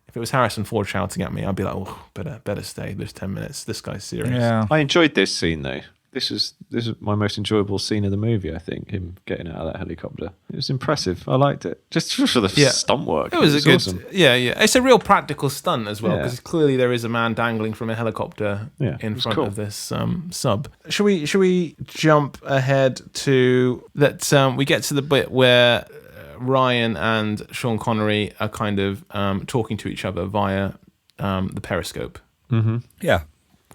If it was Harrison Ford shouting at me, I'd be like, oh, better stay. There's 10 minutes. This guy's serious. Yeah. I enjoyed this scene though. This is my most enjoyable scene of the movie. I think him getting out of that helicopter. It was impressive. I liked it just for the stunt work. It was a good, awesome. Yeah. It's a real practical stunt as well because clearly there is a man dangling from a helicopter in front of this sub. Should we jump ahead to that? We get to the bit where Ryan and Sean Connery are kind of talking to each other via the periscope. Mm-hmm. Yeah.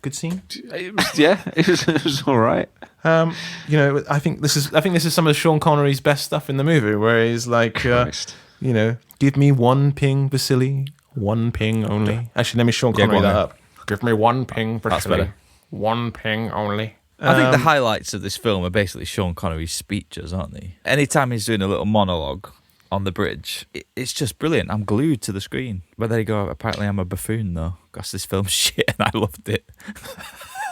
Good scene. It was all right. I think this is some of Sean Connery's best stuff in the movie, where he's like, give me one ping, Vasily, one ping only. Actually, let me Sean Connery that up. Give me one ping, Vasily. That's better. One ping only. I think the highlights of this film are basically Sean Connery's speeches, aren't they? Anytime he's doing a little monologue on the bridge, it's just brilliant. I'm glued to the screen. But there you go. Apparently I'm a buffoon, though. Gosh, this film's shit, and I loved it.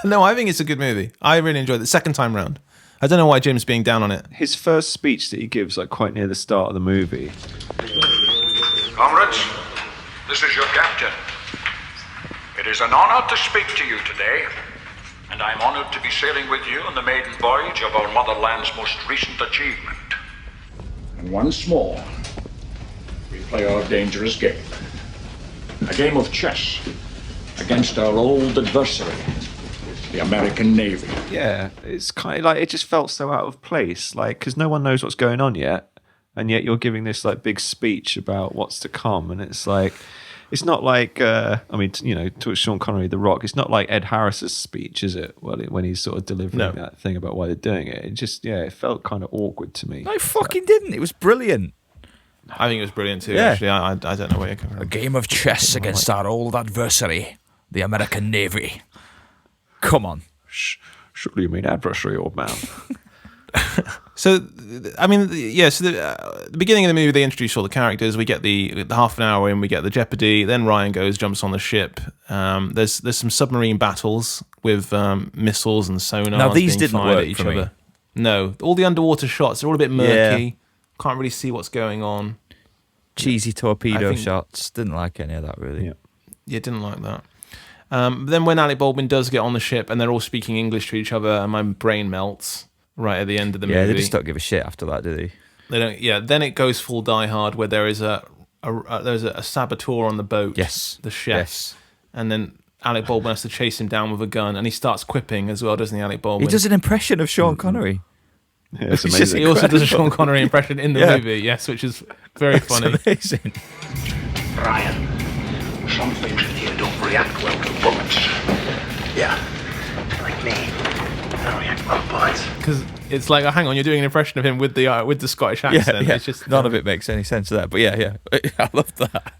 No, I think it's a good movie. I really enjoyed it. The second time round. I don't know why Jim's being down on it. His first speech that he gives, like quite near the start of the movie. Comrades, this is your captain. It is an honor to speak to you today, and I'm honored to be sailing with you on the maiden voyage of our motherland's most recent achievement. And once more, we play our dangerous game. A game of chess against our old adversary, the American Navy. Yeah, it's kind of like, it just felt so out of place, like, because no one knows what's going on yet, and yet you're giving this like big speech about what's to come, and it's like, it's not like, to Sean Connery, The Rock, it's not like Ed Harris's speech, is it? Well, when he's sort of delivering that thing about why they're doing it. It just, it felt kind of awkward to me. No, fucking didn't. It was brilliant. I think it was brilliant too, actually. I don't know where you're coming from. A game of chess against our old adversary, the American Navy. Come on. Surely you mean adversary, old man. So, I mean, yeah. So the beginning of the movie, they introduce all the characters. We get the half an hour in, we get the jeopardy. Then Ryan jumps on the ship. There's some submarine battles with missiles and sonars. Now these being didn't fired work at each for me. other. No, all the underwater shots are all a bit murky. Can't really see what's going on. Cheesy torpedo shots. Didn't like any of that really. Yeah, didn't like that. Then when Alec Baldwin does get on the ship and they're all speaking English to each other, and my brain melts right at the end of the movie. Yeah, they just don't give a shit after that, do they? They don't. Yeah. Then it goes full Die Hard, where there is there's a saboteur on the boat. Yes, the chef. Yes. And then Alec Baldwin has to chase him down with a gun, and he starts quipping as well, doesn't he, Alec Baldwin? He does an impression of Sean Connery. Yeah, it's amazing. He also does a Sean Connery impression in the movie, yes, which is very funny. Amazing. Ryan, some things in here don't react well to bullets. Yeah, like me. I don't react well to bullets. Because it's like, oh, hang on, you're doing an impression of him with the Scottish accent. Yeah. It's just none of it makes any sense to that. But yeah, I love that.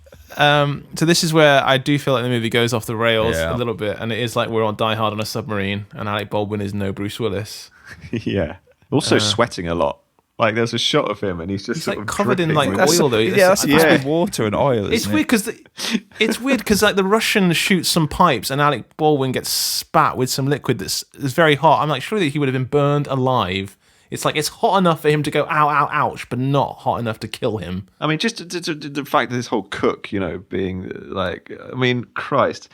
So this is where I do feel like the movie goes off the rails a little bit, and it is like we're on Die Hard on a submarine, and Alec Baldwin is no Bruce Willis. Yeah. Also sweating a lot. Like there's a shot of him, and he's sort like of covered in dripping like with- oil though. Yeah, that's supposed to be water and oil. It's weird because like the Russian shoots some pipes, and Alec Baldwin gets spat with some liquid that's very hot. I'm like, surely he would have been burned alive. It's like it's hot enough for him to go ow, ow, ouch, but not hot enough to kill him. I mean, just the fact that this whole cook, being like, I mean, Christ,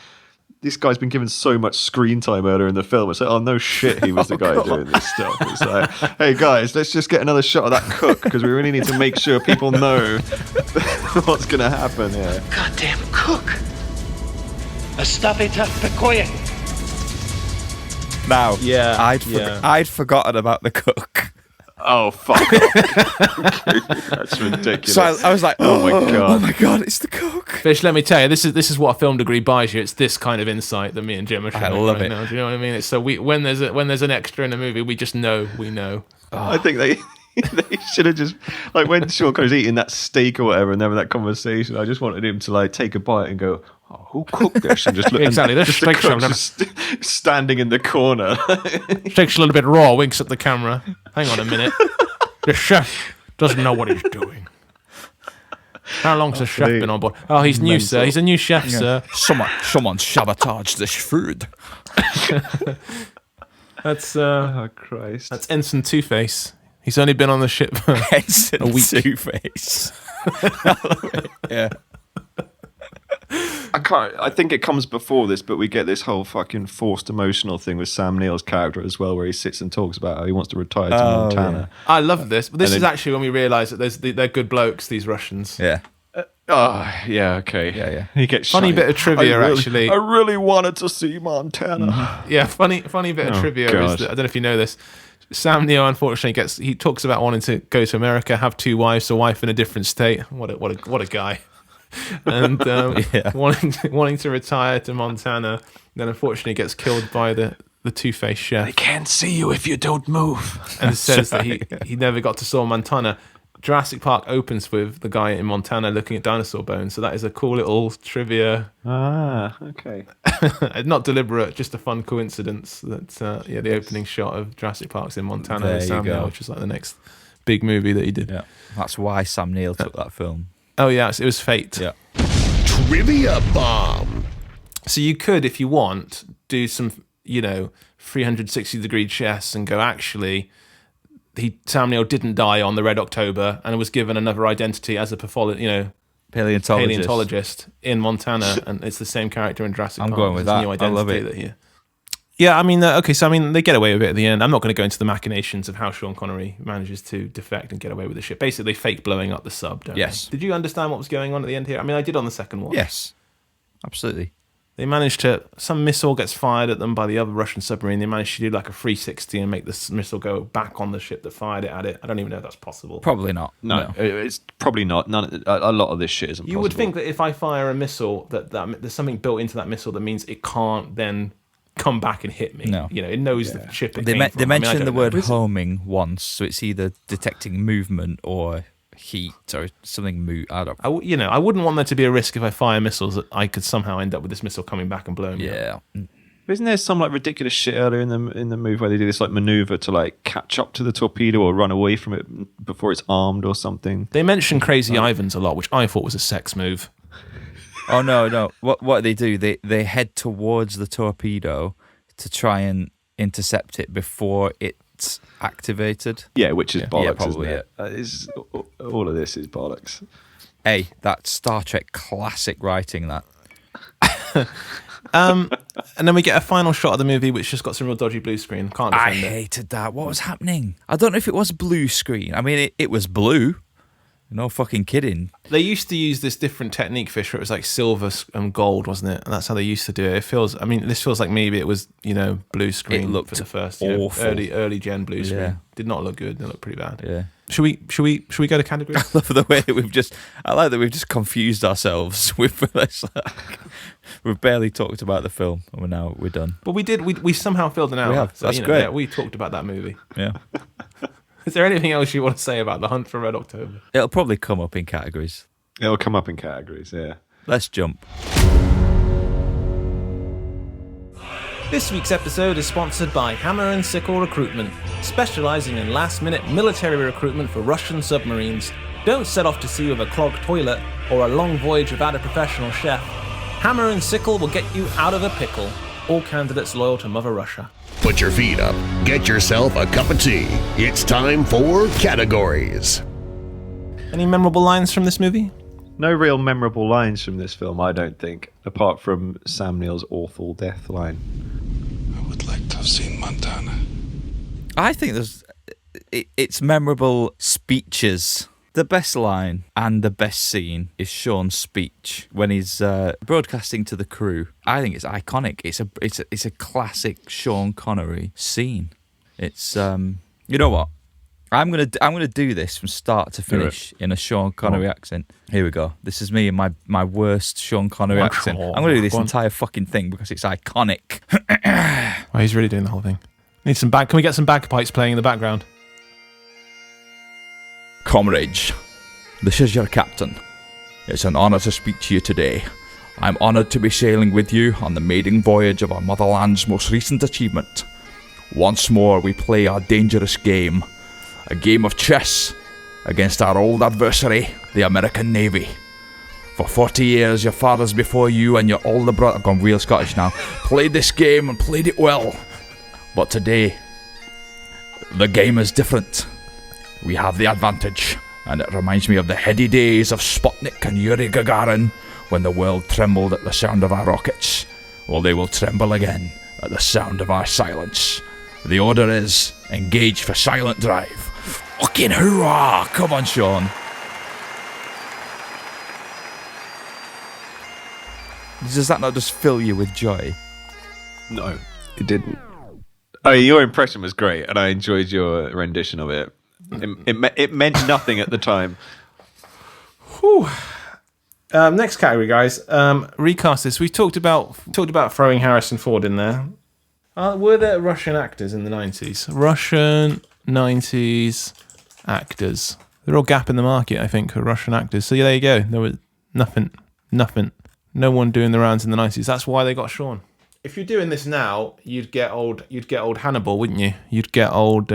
this guy's been given so much screen time earlier in the film. It's like, oh, no shit, he was the guy doing this stuff. It's like, hey, guys, let's just get another shot of that cook because we really need to make sure people know what's going to happen here. Goddamn cook! Оставите в покое! Now, Yeah, I'd forgotten about the cook. Oh, fuck. That's ridiculous. So I was like, oh my God, it's the cook. Fish, let me tell you, this is what a film degree buys you. It's this kind of insight that me and Jim are showing. I love right it. now. Do you know what I mean? It's so when there's an extra in a movie, we just know we know. I think they should have just, like, when Sean Connery's eating that steak or whatever and having that conversation, I just wanted him to, like, take a bite and go, oh, who cooked this? And just look Exactly, this just the steak's cook a just standing in the corner. Steak's a little bit raw, winks at the camera. Hang on a minute. The chef doesn't know what he's doing. How long's the chef been on board? Oh, he's new, sir. He's a new chef, sir. Someone sabotaged this food. That's Oh, Christ. that's Ensign Two-Face. He's only been on the ship for Ensign a week. Two-Face. Yeah. I think it comes before this, but we get this whole fucking forced emotional thing with Sam Neill's character as well, where he sits and talks about how he wants to retire to Montana. I love this. But this And is then- actually when we realise that they're good blokes, these Russians. Yeah. Oh, yeah, okay. Yeah. He gets Funny shite. bit of trivia, actually. I really wanted to see Montana. Yeah, funny bit of Oh, trivia is God. that, I don't know if you know this. Sam Neill unfortunately he talks about wanting to go to America, have two wives, a wife in a different state. What a guy. And wanting to retire to Montana, then unfortunately gets killed by the two-faced chef. They can't see you if you don't move. And says that he never got to saw Montana. Jurassic Park opens with the guy in Montana looking at dinosaur bones, so that is a cool little trivia. Ah, okay. Not deliberate, just a fun coincidence that the opening shot of Jurassic Park's in Montana There with you Sam go. Neill, which was like the next big movie that he did. Yeah. That's why Sam Neill took that film. Oh yeah, it was fate. Yeah. Trivia bomb. So you could, if you want, do some 360-degree chess and go, actually, Sam Neill didn't die on the Red October and was given another identity as a paleontologist in Montana, and it's the same character in Jurassic Park. I'm going with There's a that. new I love identity it. Yeah, I mean, okay, so I mean, they get away with it at the end. I'm not going to go into the machinations of how Sean Connery manages to defect and get away with the ship. Basically, they fake blowing up the sub, don't Yes. they? Did you understand what was going on at the end here? I mean, I did on the second one. Yes. Absolutely. They managed to, some missile gets fired at them by the other Russian submarine. They managed to do like a 360 and make this missile go back on the ship that fired it at it. I don't even know if that's possible. Probably not. No, it's probably not. A lot of this shit isn't You possible. would think that if I fire a missile, that there's something built into that missile that means it can't then come back and hit me. No. It knows the ship it They came from. mentioned I mean, I the don't word know. homing once, so it's either detecting movement or heat or something. I don't. I wouldn't want there to be a risk if I fire missiles that I could somehow end up with this missile coming back and blowing me up. Yeah. Isn't there some like ridiculous shit earlier in the movie where they do this like maneuver to like catch up to the torpedo or run away from it before it's armed or something? They mention Crazy Ivans a lot, which I thought was a sex move. Oh no! What they do? They head towards the torpedo to try and intercept it before it's activated. Yeah, which is bollocks. Yeah, probably, isn't it? All of this is bollocks. Hey, that's Star Trek classic writing. That. And then we get a final shot of the movie, which just got some real dodgy blue screen. Can't defend it. I hated that. What was happening? I don't know if it was blue screen. I mean, it was blue. No fucking kidding. They used to use this different technique, Fish, where it was like silver and gold, wasn't it? And that's how they used to do it. This feels like maybe it was, blue screen. It looked for the first awful. early gen blue screen. Yeah. Did not look good. They looked pretty bad. Yeah. Should we go to categories? I love the way that I like that we've just confused ourselves with this. We've barely talked about the film, and we're done. But we did. We somehow filled an hour. We have. So, That's great. Yeah, we talked about that movie. Yeah. Is there anything else you want to say about The Hunt for Red October? It'll probably come up in categories. It'll come up in categories, yeah. Let's jump. This week's episode is sponsored by Hammer and Sickle Recruitment, specializing in last-minute military recruitment for Russian submarines. Don't set off to sea with a clogged toilet or a long voyage without a professional chef. Hammer and Sickle will get you out of a pickle. All candidates loyal to Mother Russia. Put your feet up, get yourself a cup of tea. It's time for categories. Any memorable lines from this movie? No real memorable lines from this film, I don't think, apart from Sam Neill's awful death line. I would like to have seen Montana. I think it's memorable speeches. The best line and the best scene is Sean's speech when he's broadcasting to the crew. I think it's iconic. It's a classic Sean Connery scene. It's you know what? I'm gonna do this from start to finish in a Sean Connery accent. Here we go. This is me in my worst Sean Connery accent. I'm gonna do this entire fucking thing because it's iconic. Oh, he's really doing the whole thing. Need some Can we get some bagpipes playing in the background? Comrades, this is your captain. It's an honour to speak to you today. I'm honoured to be sailing with you on the maiden voyage of our motherland's most recent achievement. Once more we play our dangerous game, a game of chess against our old adversary, the American Navy. For 40 years, your fathers before you and your older brother, I've gone real Scottish now, played this game and played it well. But today, the game is different. We have the advantage, and it reminds me of the heady days of Sputnik and Yuri Gagarin when the world trembled at the sound of our rockets. Well, they will tremble again at the sound of our silence. The order is engage for silent drive. Fucking hoorah! Come on, Sean. Does that not just fill you with joy? No, it didn't. Oh, your impression was great, and I enjoyed your rendition of it. It meant nothing at the time. Whew. Next category, guys. Recast this. We talked about throwing Harrison Ford in there. Were there Russian actors in the 90s? Russian 90s actors. They're all gap in the market, I think, for Russian actors. So yeah, there you go. There was nothing. No one doing the rounds in the 90s. That's why they got Sean. If you're doing this now, you'd get old Hannibal, wouldn't you? You'd get old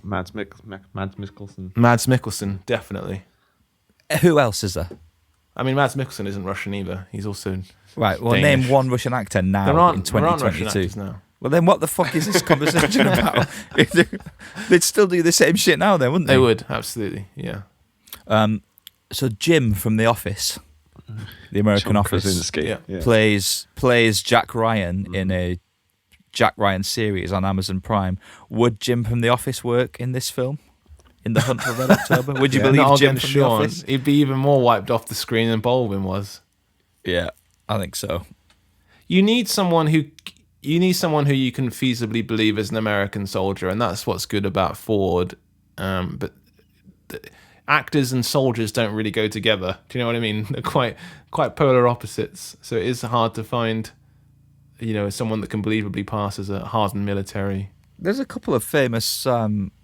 Mads Mikkelsen. Mads Mikkelsen, definitely. Who else is there? I mean, Mads Mikkelsen isn't Russian either. He's also right. Well, Danish. Name one Russian actor now in 2022. There aren't Russian actors now. Well, then what the fuck is this conversation about? They'd still do the same shit now, then, wouldn't they? They would, absolutely, yeah. So Jim from The Office, the American Office, plays Jack Ryan in a Jack Ryan series on Amazon Prime. Would Jim from The Office work in this film? In The Hunt for Red October? Would you believe Jim from The Office? He'd be even more wiped off the screen than Baldwin was. Yeah, I think so. You need someone who you can feasibly believe is an American soldier, and that's what's good about Ford. But actors and soldiers don't really go together. Do you know what I mean? They're quite polar opposites. So it is hard to find, someone that can believably pass as a hardened military. There's a couple of famous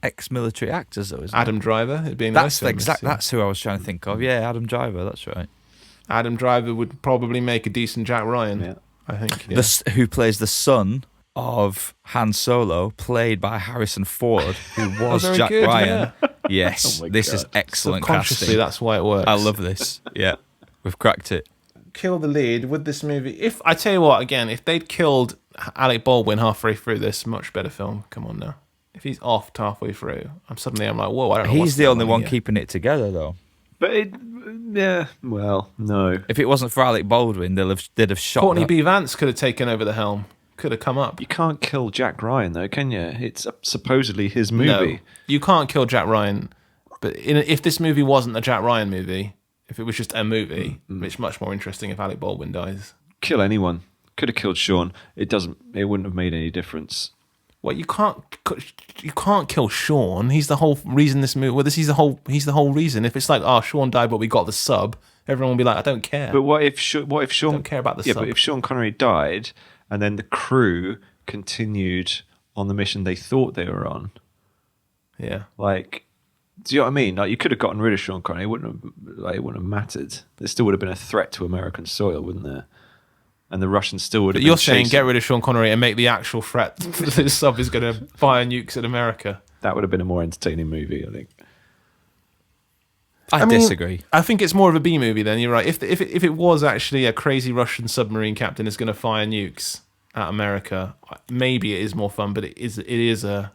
ex-military actors, though, isn't Adam there? Driver. That's who I was trying to think of. Yeah, Adam Driver. That's right. Adam Driver would probably make a decent Jack Ryan. Yeah. I think. Yeah. Who plays the son of Han Solo, played by Harrison Ford, who was very Jack good, Ryan. yeah. Yes, Oh my this God. is excellent Subconsciously, casting. that's why it works. I love this. Yeah, we've cracked it. Kill the lead with this movie. If I tell you what, again, if they'd killed Alec Baldwin halfway through this, much better film. Come on now. If he's off halfway through, I'm like, whoa, I don't know. He's the only one keeping it together, though. But no. If it wasn't for Alec Baldwin, they'd have shot. Courtney that. B. Vance could have taken over the helm. Could have come up. You can't kill Jack Ryan, though, can you? It's supposedly his movie. No, you can't kill Jack Ryan. But if this movie wasn't a Jack Ryan movie, if it was just a movie, it's much more interesting if Alec Baldwin dies. Kill anyone. Could have killed Sean. It wouldn't have made any difference. Well, you can't kill Sean. He's the whole reason this movie. Well, he's the whole reason. If it's like, oh, Sean died, but we got the sub, everyone will be like, I don't care. But what if Sean? Don't care about the yeah, sub. but if Sean Connery died, and then the crew continued on the mission they thought they were on, yeah, like, do you know what I mean? Like, you could have gotten rid of Sean Connery. It wouldn't have mattered. There still would have been a threat to American soil, wouldn't there? And the Russians still would have. But you're saying get rid of Sean Connery and make the actual threat that this sub is going to fire nukes at America. That would have been a more entertaining movie, I think. I disagree. I think it's more of a B movie then. You're right. If it was actually a crazy Russian submarine captain is going to fire nukes at America, maybe it is more fun. But it is a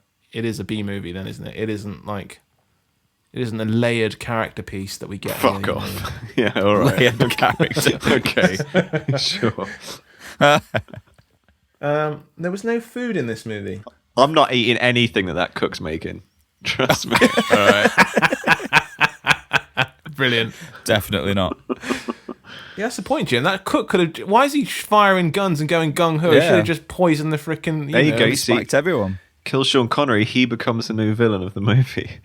B movie then, isn't it? It isn't a layered character piece that we get. Fuck off. Yeah, all right. Layered character. Okay, sure. There was no food in this movie. I'm not eating anything that cook's making. Trust me. All right. Brilliant. Definitely not. Yeah, that's the point, Jim. That cook could have. Why is he firing guns and going gung ho? He should have just poisoned the frickin'. There you go. He spiked everyone. Kill Sean Connery. He becomes the new villain of the movie.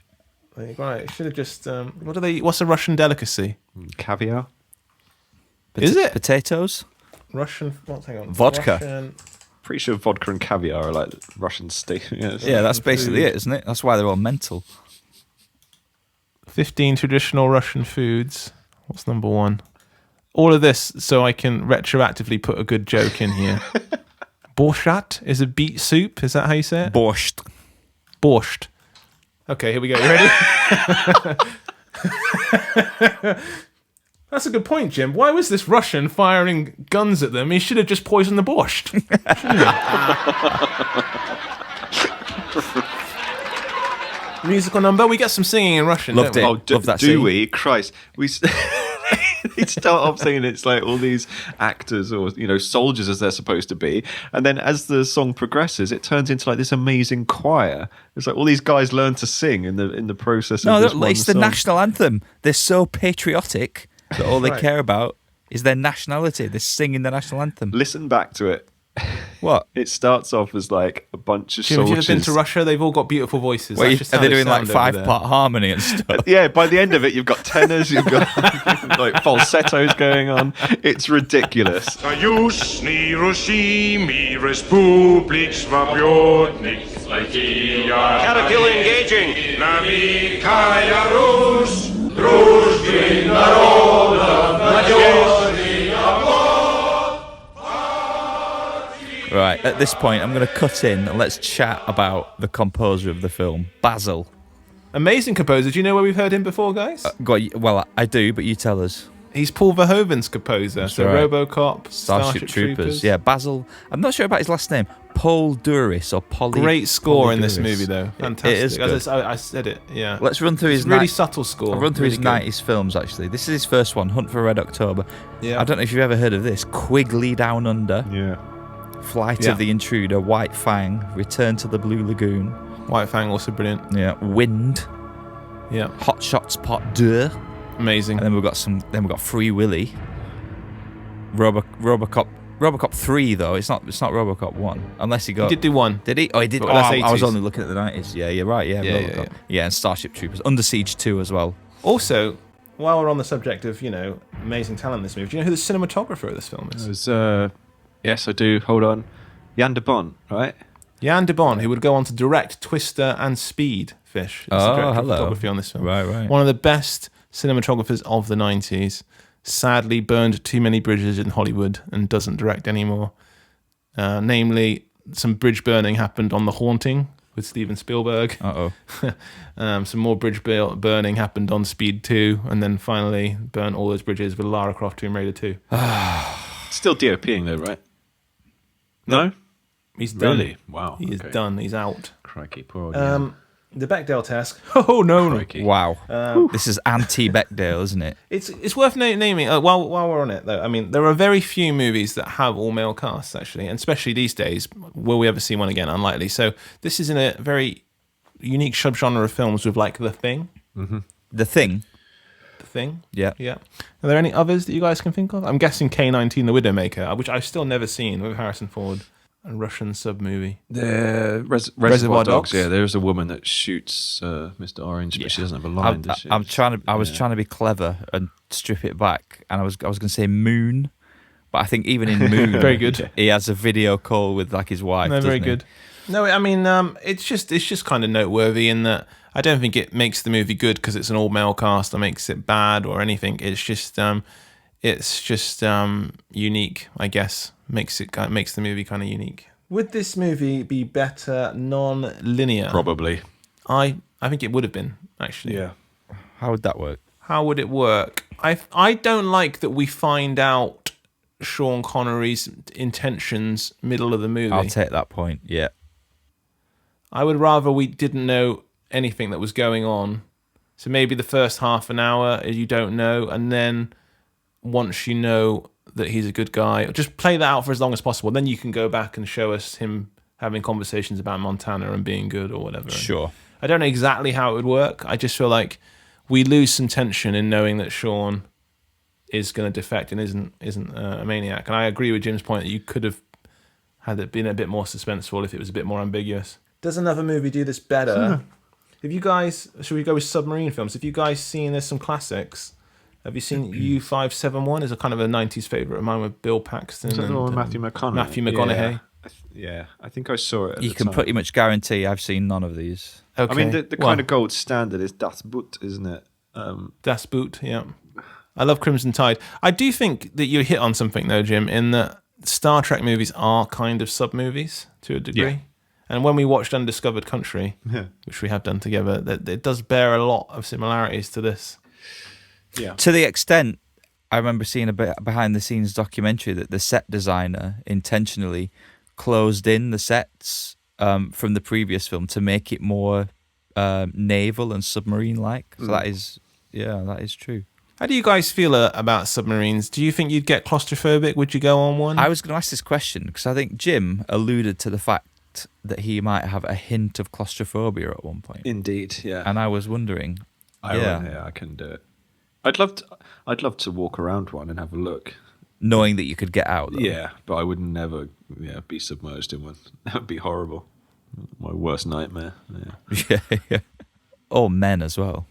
Right. Should have just. What's a Russian delicacy? Caviar. Is it potatoes? Russian. Hang on. Vodka. Russian, Pretty sure vodka and caviar are like Russian steak. Yeah, that's basically it, isn't it? That's why they're all mental. 15 traditional Russian foods. What's number one? All of this so I can retroactively put a good joke in here. Borscht is a beet soup. Is that how you say it? Borscht. Borscht. Okay, here we go. You ready? That's a good point, Jim. Why was this Russian firing guns at them? He should have just poisoned the borscht. Musical number. We get some singing in Russian. Loved don't we? it. Love that do scene. we? Christ, we. They start off saying it's like all these actors or soldiers as they're supposed to be, and then as the song progresses, it turns into like this amazing choir. It's like all these guys learn to sing in the process. No, of this one it's the song. national anthem. They're so patriotic that all they Right. care about is their nationality. They're singing the national anthem. Listen back to it. What? It starts off as like a bunch of Jim, have you soldiers. ever been to Russia? They've all got beautiful voices. Wait, That's just are how they they doing like sound over there. 5-part harmony and stuff? Yeah, by the end of it, you've got tenors, you've got like falsettos going on. It's ridiculous. Союзный Русimi Республик Свободных Caterpillar engaging. Намикая Рус, дружбы народов, надежный оплот. Right, at this point, I'm going to cut in and let's chat about the composer of the film, Basil. Amazing composer. Do you know where we've heard him before, guys? Well, I do, but you tell us. He's Paul Verhoeven's composer. That's So right. RoboCop, Starship Troopers. Yeah, Basil. I'm not sure about his last name. Paul Duris or Polly. Great score Polly in this Duris. movie, though. Fantastic. It is good. I said it. Yeah. Let's run through his really subtle score. I'll run through Really his good. 90s films, actually. This is his first one, Hunt for Red October. Yeah. I don't know if you've ever heard of this. Quigley Down Under. Yeah. Flight Yeah. of the Intruder, White Fang, Return to the Blue Lagoon. White Fang also brilliant. Yeah. Wind. Yeah. Hot Shots Part 2. Amazing. And then we've got Free Willy. RoboCop 3 though. It's not RoboCop 1 unless he got. He did do one. Did he? Oh, he did. But Oh, that's I was 80s. only looking at the 90s. Yeah, you're right. Yeah, Yeah, RoboCop. yeah. Yeah, and Starship Troopers, Under Siege 2 as well. Also, while we're on the subject of amazing talent in this movie, do you know who the cinematographer of this film is? It was, yes, I do. Hold on. Jan de Bon, right? Jan de Bon, who would go on to direct Twister and Speed. Fish. Is the Oh, director of hello. photography on this film. Right. One of the best cinematographers of the 90s. sadly burned too many bridges in Hollywood and doesn't direct anymore. Namely, some bridge burning happened on The Haunting with Steven Spielberg. Some more bridge burning happened on Speed 2, and then finally burnt all those bridges with Lara Croft Tomb Raider 2. Still DOPing though, right? No? He's done. Really? Wow. He is done. He's out. Crikey, poor old Ian. The Bechdel test. Oh, no. Crikey. Wow. This is anti-Bechdel, isn't it? It's worth naming, while we're on it, though, I mean, there are very few movies that have all-male casts, actually, and especially these days. Will we ever see one again? Unlikely. So this is in a very unique subgenre of films with, like, The Thing. Mm-hmm. The Thing? The Thing? Yeah. Yeah. Are there any others that you guys can think of? I'm guessing K-19, The Widowmaker, which I've still never seen, with Harrison Ford. A Russian sub-movie. The Reservoir Dogs. Yeah, there's a woman that shoots Mr. Orange, but she doesn't have a line, does she? I was trying to be clever and strip it back, and I was going to say Moon, but I think even in Moon, very good. He has a video call with like his wife. No, very he? good. No, I mean, it's just kind of noteworthy in that I don't think it makes the movie good because it's an all-male cast or makes it bad or anything. It's just unique, I guess. Makes the movie kind of unique. Would this movie be better non-linear? Probably. I think it would have been, actually. Yeah. How would that work? How would it work? I don't like that we find out Sean Connery's intentions middle of the movie. I'll take that point, yeah. I would rather we didn't know anything that was going on. So maybe the first half an hour you don't know, and then once you know that he's a good guy, just play that out for as long as possible. Then you can go back and show us him having conversations about Montana and being good or whatever. Sure. I don't know exactly how it would work. I just feel like we lose some tension in knowing that Sean is going to defect and isn't a maniac. And I agree with Jim's point that you could have had it been a bit more suspenseful if it was a bit more ambiguous. Does another movie do this better? Have you guys, should we go with submarine films? Have you guys seen, there's some classics. Have you seen U-571? It's a kind of a 90s favourite of mine with Bill Paxton. Is that the one with Matthew McConaughey? Matthew McConaughey. Yeah, I think I saw it at You the can time. pretty much guarantee I've seen none of these. Okay. I mean, the kind of gold standard is Das Boot, isn't it? Das Boot, yeah. I love Crimson Tide. I do think that you hit on something, though, Jim, in that Star Trek movies are kind of sub-movies to a degree. Yeah. And when we watched Undiscovered Country, which we have done together, that it does bear a lot of similarities to this. Yeah. To the extent, I remember seeing a bit behind-the-scenes documentary that the set designer intentionally closed in the sets from the previous film to make it more naval and submarine-like. So that is true. How do you guys feel about submarines? Do you think you'd get claustrophobic? Would you go on one? I was going to ask this question because I think Jim alluded to the fact that he might have a hint of claustrophobia at one point. Indeed, yeah. And I was wondering. I can do it. I'd love to walk around one and have a look. Knowing that you could get out, though. Yeah, but I would never be submerged in one. That would be horrible. My worst nightmare. Yeah. Or men as well.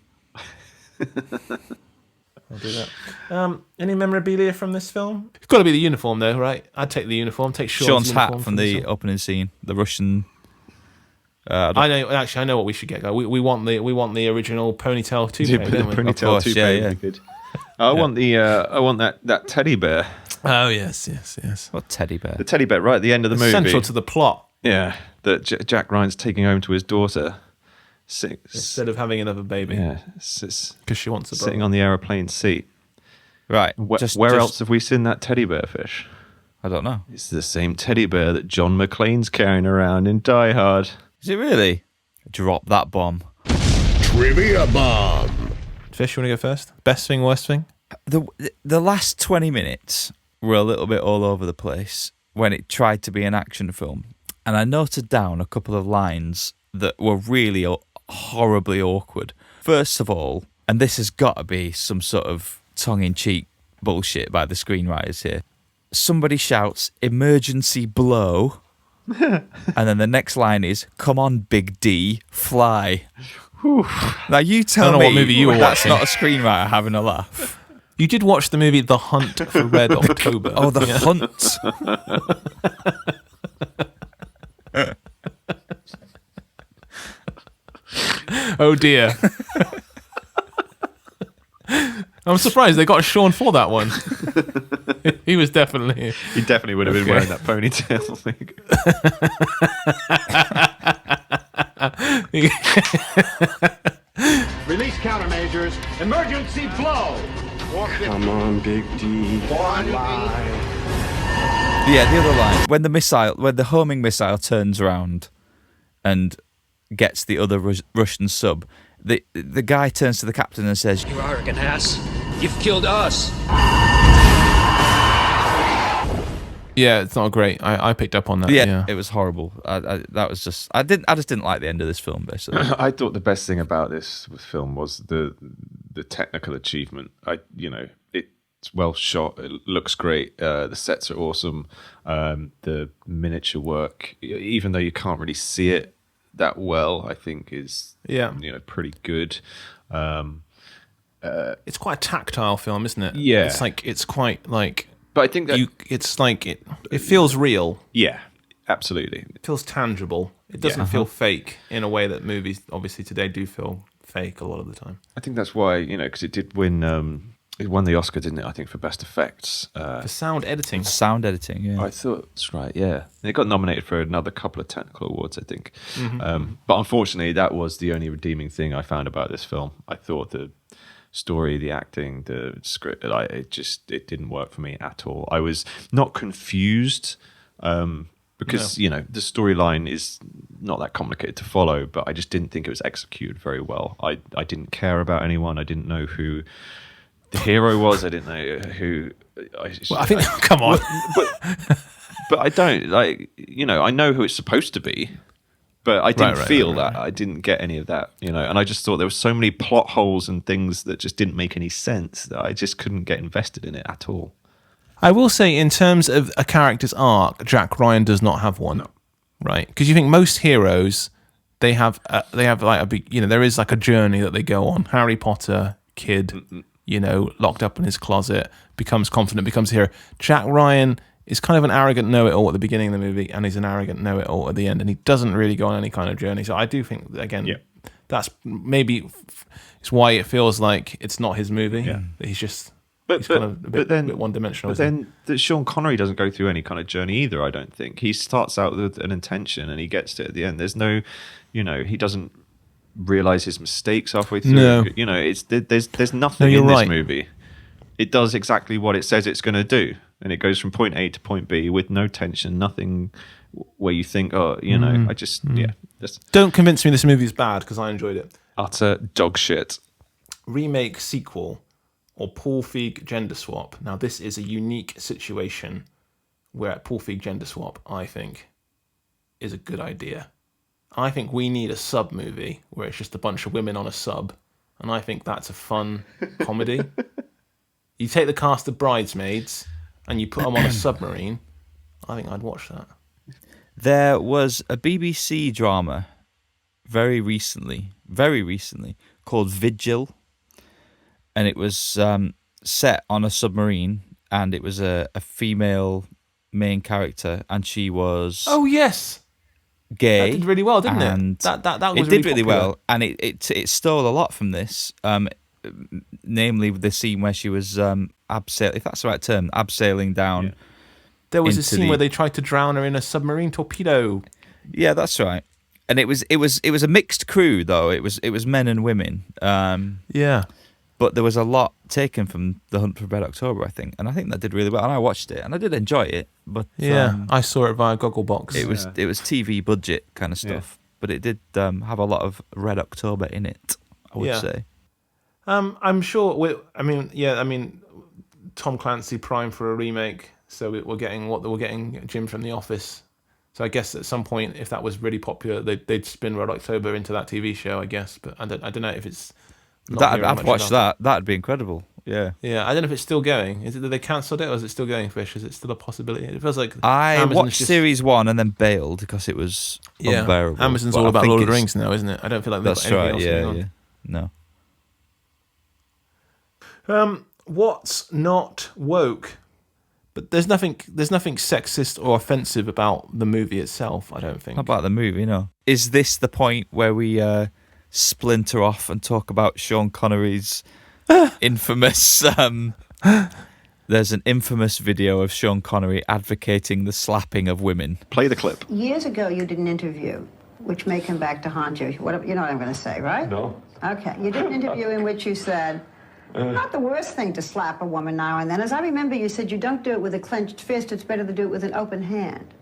I'll do that. Any memorabilia from this film? It's got to be the uniform, though, right? I'd take the uniform. Take Sean's hat from the opening scene. The Russian. I know what we should get. We want the original ponytail toupee. Ponytail toupee would be good. I want that teddy bear. Oh yes. What teddy bear? The teddy bear right at the end of the movie. Central to the plot. Yeah, that Jack Ryan's taking home to his daughter. Instead of having another baby. Yeah, because she wants a brother. Sitting on the aeroplane seat. Right. Where else have we seen that teddy bear fish? I don't know. It's the same teddy bear that John McClane's carrying around in Die Hard. Is it really? Drop that bomb. Trivia bomb. Fish, you want to go first? Best thing, worst thing? The last 20 minutes were a little bit all over the place when it tried to be an action film. And I noted down a couple of lines that were really horribly awkward. First of all, and this has got to be some sort of tongue-in-cheek bullshit by the screenwriters here, somebody shouts, "Emergency blow." And then the next line is, "Come on, Big D, fly." Now you tell me what movie you were that's watching. not a screenwriter having a laugh. You did watch the movie The Hunt for Red October. Oh, The Hunt. Oh dear. I'm surprised they got Sean for that one. He was definitely... He definitely would have been wearing that ponytail. Release countermeasures. Emergency flow. Come on, Big D. One line. Yeah, the other line. When the homing missile turns around and gets the other Russian sub, the guy turns to the captain and says, "You arrogant ass. You've killed us." Yeah, it's not great. I picked up on that. Yeah. It was horrible. I just didn't like the end of this film, basically. I thought the best thing about this film was the technical achievement. It's well shot. It looks great. The sets are awesome. The miniature work, even though you can't really see it that well, I think is pretty good. It's quite a tactile film, isn't it? Yeah, it's quite like. But I think that it's like it feels real. Yeah, absolutely. It feels tangible. It doesn't feel fake in a way that movies obviously today do feel fake a lot of the time. I think that's why, because it did win. It won the Oscar, didn't it? I think for best effects. For sound editing. Sound editing, yeah. I thought that's right. Yeah, and it got nominated for another couple of technical awards, I think. But unfortunately, that was the only redeeming thing I found about this film. I thought the story, the acting, the script, it didn't work for me at all. I was not confused because the storyline is not that complicated to follow, but I just didn't think it was executed very well. I didn't care about anyone. I didn't know who the hero was. I didn't know who. I think. Come on, but I don't I know who it's supposed to be. But I didn't feel that. I didn't get any of that, and I just thought there were so many plot holes and things that just didn't make any sense that I just couldn't get invested in it at all. I will say, in terms of a character's arc, Jack Ryan does not have one, right? Because you think most heroes, they have like a big, there is like a journey that they go on. Harry Potter, kid, locked up in his closet, becomes confident, becomes a hero. Jack Ryan is kind of an arrogant know-it-all at the beginning of the movie, and he's an arrogant know-it-all at the end, and he doesn't really go on any kind of journey. So I do think, again, that's maybe it's why it feels like it's not his movie. Yeah. He's just he's kind of a bit one-dimensional. But then Sean Connery doesn't go through any kind of journey either, I don't think. He starts out with an intention, and he gets to it at the end. There's no, he doesn't realise his mistakes halfway through. No. There's nothing in this movie. It does exactly what it says it's going to do. And it goes from point A to point B with no tension, nothing where you think, I just, Don't convince me this movie is bad, because I enjoyed it. Utter dog shit. Remake, sequel, or Paul Feig gender swap. Now, this is a unique situation where Paul Feig gender swap, I think, is a good idea. I think we need a sub movie where it's just a bunch of women on a sub. And I think that's a fun comedy. You take the cast of Bridesmaids and you put them on a submarine, I think I'd watch that. There was a BBC drama very recently, called Vigil, and it was set on a submarine, and it was a female main character, and she was gay. That did really well, didn't it? That was it did really really well, and it stole a lot from this. Namely, the scene where she was abseiling, if that's the right term, abseiling down. Yeah. There was a scene where they tried to drown her in a submarine torpedo. Yeah, that's right. And it was a mixed crew though. It was men and women. But there was a lot taken from The Hunt for Red October, I think, and I think that did really well. And I watched it, and I did enjoy it. But I saw it via Gogglebox. It was TV budget kind of stuff, but it did have a lot of Red October in it, I would say. I'm sure. Tom Clancy primed for a remake, so we're getting Jim from The Office. So I guess at some point, if that was really popular, they'd spin Red October into that TV show, I guess. But I don't know if it's. I'd watch that. That'd be incredible. Yeah. Yeah, I don't know if it's still going. Is it that they cancelled it, or is it still going, Fish? Is it still a possibility? It feels like I watched series 1 and then bailed because it was unbearable. Amazon's all about Lord of the Rings now, isn't it? I don't feel like they've got anything else going on. No. What's not woke? But there's nothing sexist or offensive about the movie itself, I don't think. Not about the movie, no. Is this the point where we splinter off and talk about Sean Connery's infamous. There's an infamous video of Sean Connery advocating the slapping of women. Play the clip. Years ago, you did an interview, which may come back to haunt you. You know what I'm going to say, right? No. Okay. You did an interview in which you said, not the worst thing to slap a woman now and then. As I remember, you said you don't do it with a clenched fist. It's better to do it with an open hand.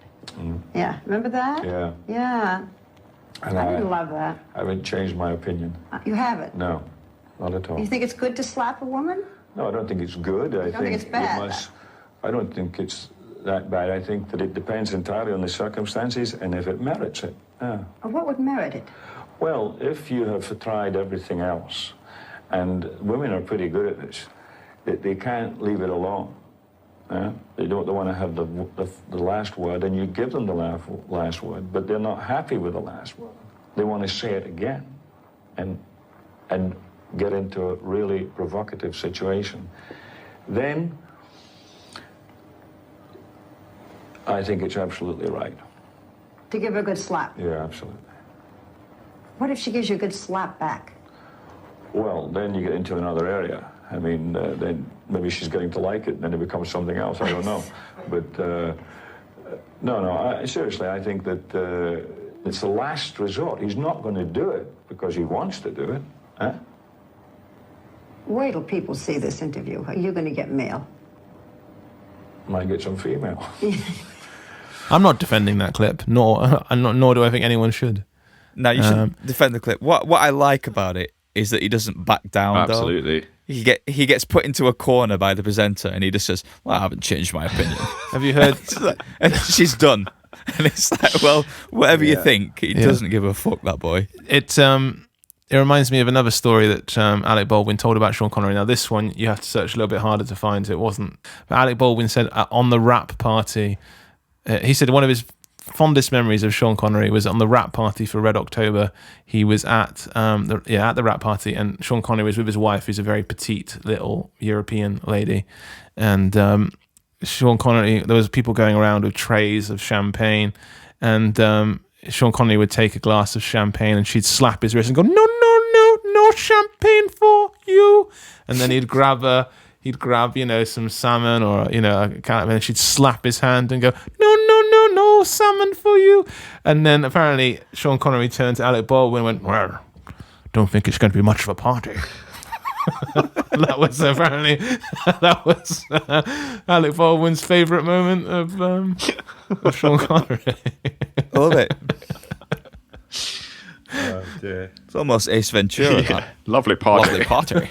Yeah. Remember that? Yeah. Yeah. And I didn't love that. I haven't changed my opinion. You haven't? No, not at all. You think it's good to slap a woman? No, I don't think it's good. I think it's bad? I don't think it's that bad. I think that it depends entirely on the circumstances and if it merits it. Yeah. What would merit it? Well, if you have tried everything else, and women are pretty good at this, they can't leave it alone. They don't want to have the last word, and you give them the last word, but they're not happy with the last word. They want to say it again, and get into a really provocative situation. Then I think it's absolutely right. To give her a good slap? Yeah, absolutely. What if she gives you a good slap back? Well, then you get into another area. I mean, then maybe she's getting to like it, and then it becomes something else. I don't know. But seriously, I think that it's the last resort. He's not going to do it because he wants to do it. Wait till people see this interview. Are you going to get mail? Might get some female. I'm not defending that clip, nor do I think anyone should. No, you shouldn't defend the clip. What I like about it is that he doesn't back down. Absolutely. Though. He gets put into a corner by the presenter, and he just says, "Well, I haven't changed my opinion." Have you heard? And she's done, and it's like, well, whatever you think, he doesn't give a fuck. That boy. It reminds me of another story that Alec Baldwin told about Sean Connery. Now, this one you have to search a little bit harder to find. It wasn't. But Alec Baldwin said on the wrap party, he said one of his fondest memories of Sean Connery was on the wrap party for Red October. He was at the wrap party, and Sean Connery was with his wife, who's a very petite little European lady, and Sean Connery. There was people going around with trays of champagne, and Sean Connery would take a glass of champagne, and she'd slap his wrist and go, "No, no champagne for you," and then he'd grab some salmon or and she'd slap his hand and go, no salmon for you. And then apparently Sean Connery turned to Alec Baldwin and went, "Well, don't think it's going to be much of a party." That was Alec Baldwin's favourite moment of Sean Connery. I love it. Oh dear. It's almost Ace Ventura. Yeah. Lovely party.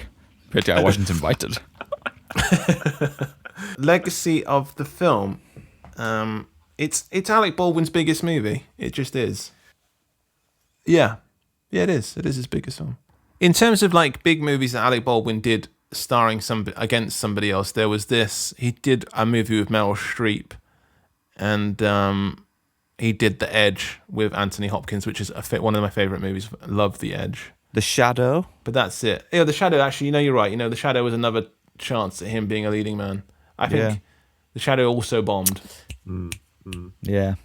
Pity I wasn't invited. Legacy of the film. It's Alec Baldwin's biggest movie. It just is. Yeah, it is. It is his biggest film. In terms of like big movies that Alec Baldwin did starring against somebody else, there was this. He did a movie with Meryl Streep, and he did The Edge with Anthony Hopkins, which is one of my favourite movies. Love The Edge. The Shadow? But that's it. Yeah, The Shadow, actually, you're right. The Shadow was another chance at him being a leading man. I think The Shadow also bombed. Yeah.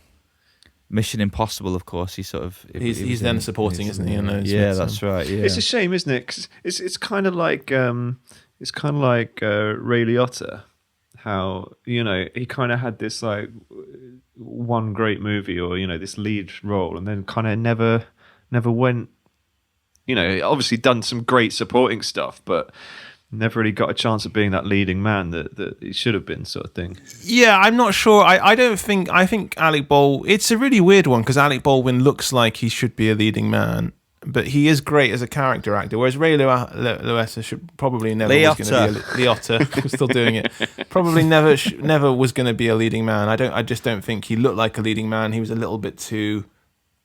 Mission Impossible, of course. He's then supporting, isn't he? That's right. Yeah. It's a shame, isn't it? 'Cause it's kind of like Ray Liotta. How he kind of had this like one great movie or this lead role, and then kind of never went. Obviously done some great supporting stuff, but never really got a chance of being that leading man that he should have been, sort of thing. Yeah, I'm not sure. I think Alec Baldwin. It's a really weird one because Alec Baldwin looks like he should be a leading man, but he is great as a character actor. Whereas Ray Liotta should probably never was going to be Liotta. We're still doing it. Probably never was going to be a leading man. I just don't think he looked like a leading man. He was a little bit too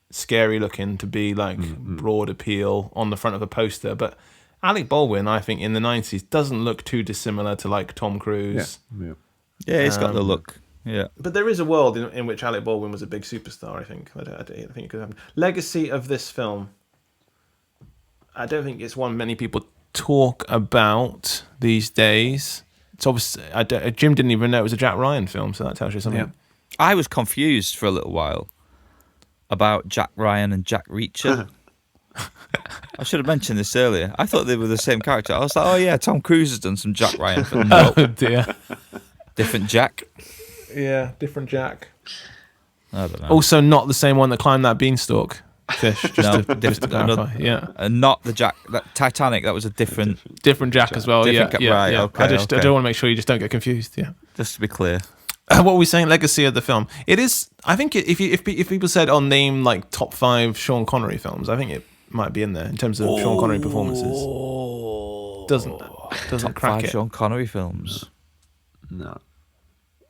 scary looking to be like broad appeal on the front of a poster. But Alec Baldwin, I think in the 90s, doesn't look too dissimilar to like Tom Cruise. Yeah, he's got the look. Yeah, but there is a world in which Alec Baldwin was a big superstar. I think it could happen. Legacy of this film. I don't think it's one many people talk about these days. It's obviously Jim didn't even know it was a Jack Ryan film, so that tells you something. Yeah. I was confused for a little while about Jack Ryan and Jack Reacher. I should have mentioned this earlier. I thought they were the same character. I was like, oh yeah, Tom Cruise has done some Jack Ryan. But no. Oh dear. Different Jack. Yeah, different Jack. I don't know. Also, not the same one that climbed that beanstalk. Fish. Just to clarify. Yeah. And not the Jack. That Titanic. That was a different Jack as well. Different Yeah. right. Yeah. Okay. I don't want to make sure you just don't get confused. Yeah. Just to be clear. What were we saying? Legacy of the film. It is. I think if people said, "Oh, name like top 5 Sean Connery films," I think it might be in there in terms of Sean Connery performances. Doesn't top crack 5 it. Sean Connery films. No.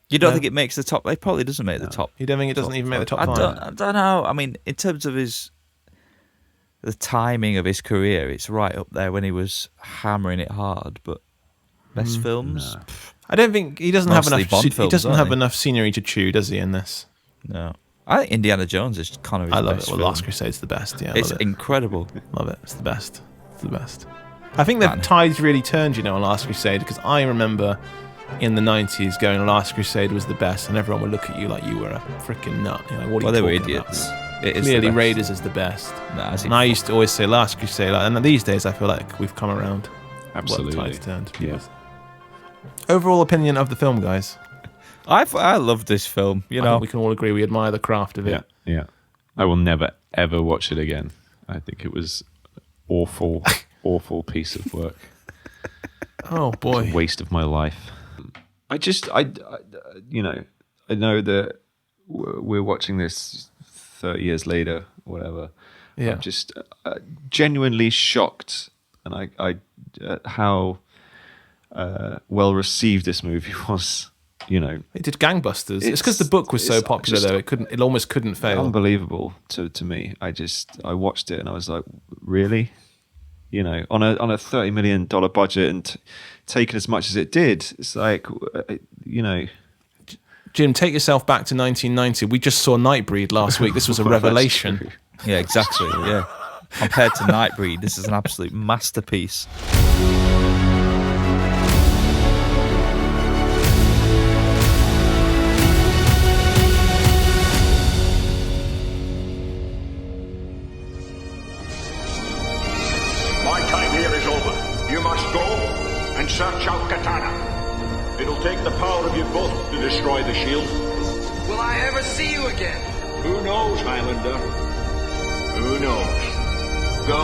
You don't think it makes the top? It probably doesn't make the top. You don't think it doesn't even make the top 5? I don't know. I mean, in terms of the timing of his career, it's right up there when he was hammering it hard. But best films. No. I don't think he doesn't have Mostly enough. Bond He films, doesn't aren't have they? enough scenery to chew, does he? In this, No. I think Indiana Jones is Connery's I love best it. Well, film. Last Crusade's the best. Yeah, I It's love it. incredible. Love it. It's the best. It's the best. I think the tides really turned, on Last Crusade, because I remember in the 90s going, Last Crusade was the best, and everyone would look at you like you were a freaking nut. What are you They were talking idiots. about? It is Clearly, the best. Raiders is the best. Nah, and I used to always say Last Crusade, and these days I feel like we've come around. Absolutely. What the tides turned. Yeah. Overall opinion of the film, guys. I love this film. I think we can all agree we admire the craft of it. Yeah. I will never ever watch it again. I think it was awful, awful piece of work. Oh boy, It's a waste of my life. I know that we're watching this 30 years later, or whatever. Yeah. I'm just genuinely shocked, and how well received this movie was. It did gangbusters. It's because the book was so popular, though. It almost couldn't fail. Unbelievable to me. I watched it and I was like, really? On a $30 million budget and taken as much as it did, it's like, Jim, take yourself back to 1990. We just saw Nightbreed last week. This was a Well, that's revelation. true. Yeah, exactly. Yeah. Compared to Nightbreed, this is an absolute masterpiece. My time here is over. You must go and search out Katana. It'll take the power of you both to destroy the shield. Will I ever see you again? Who knows, Highlander? Who knows? Go.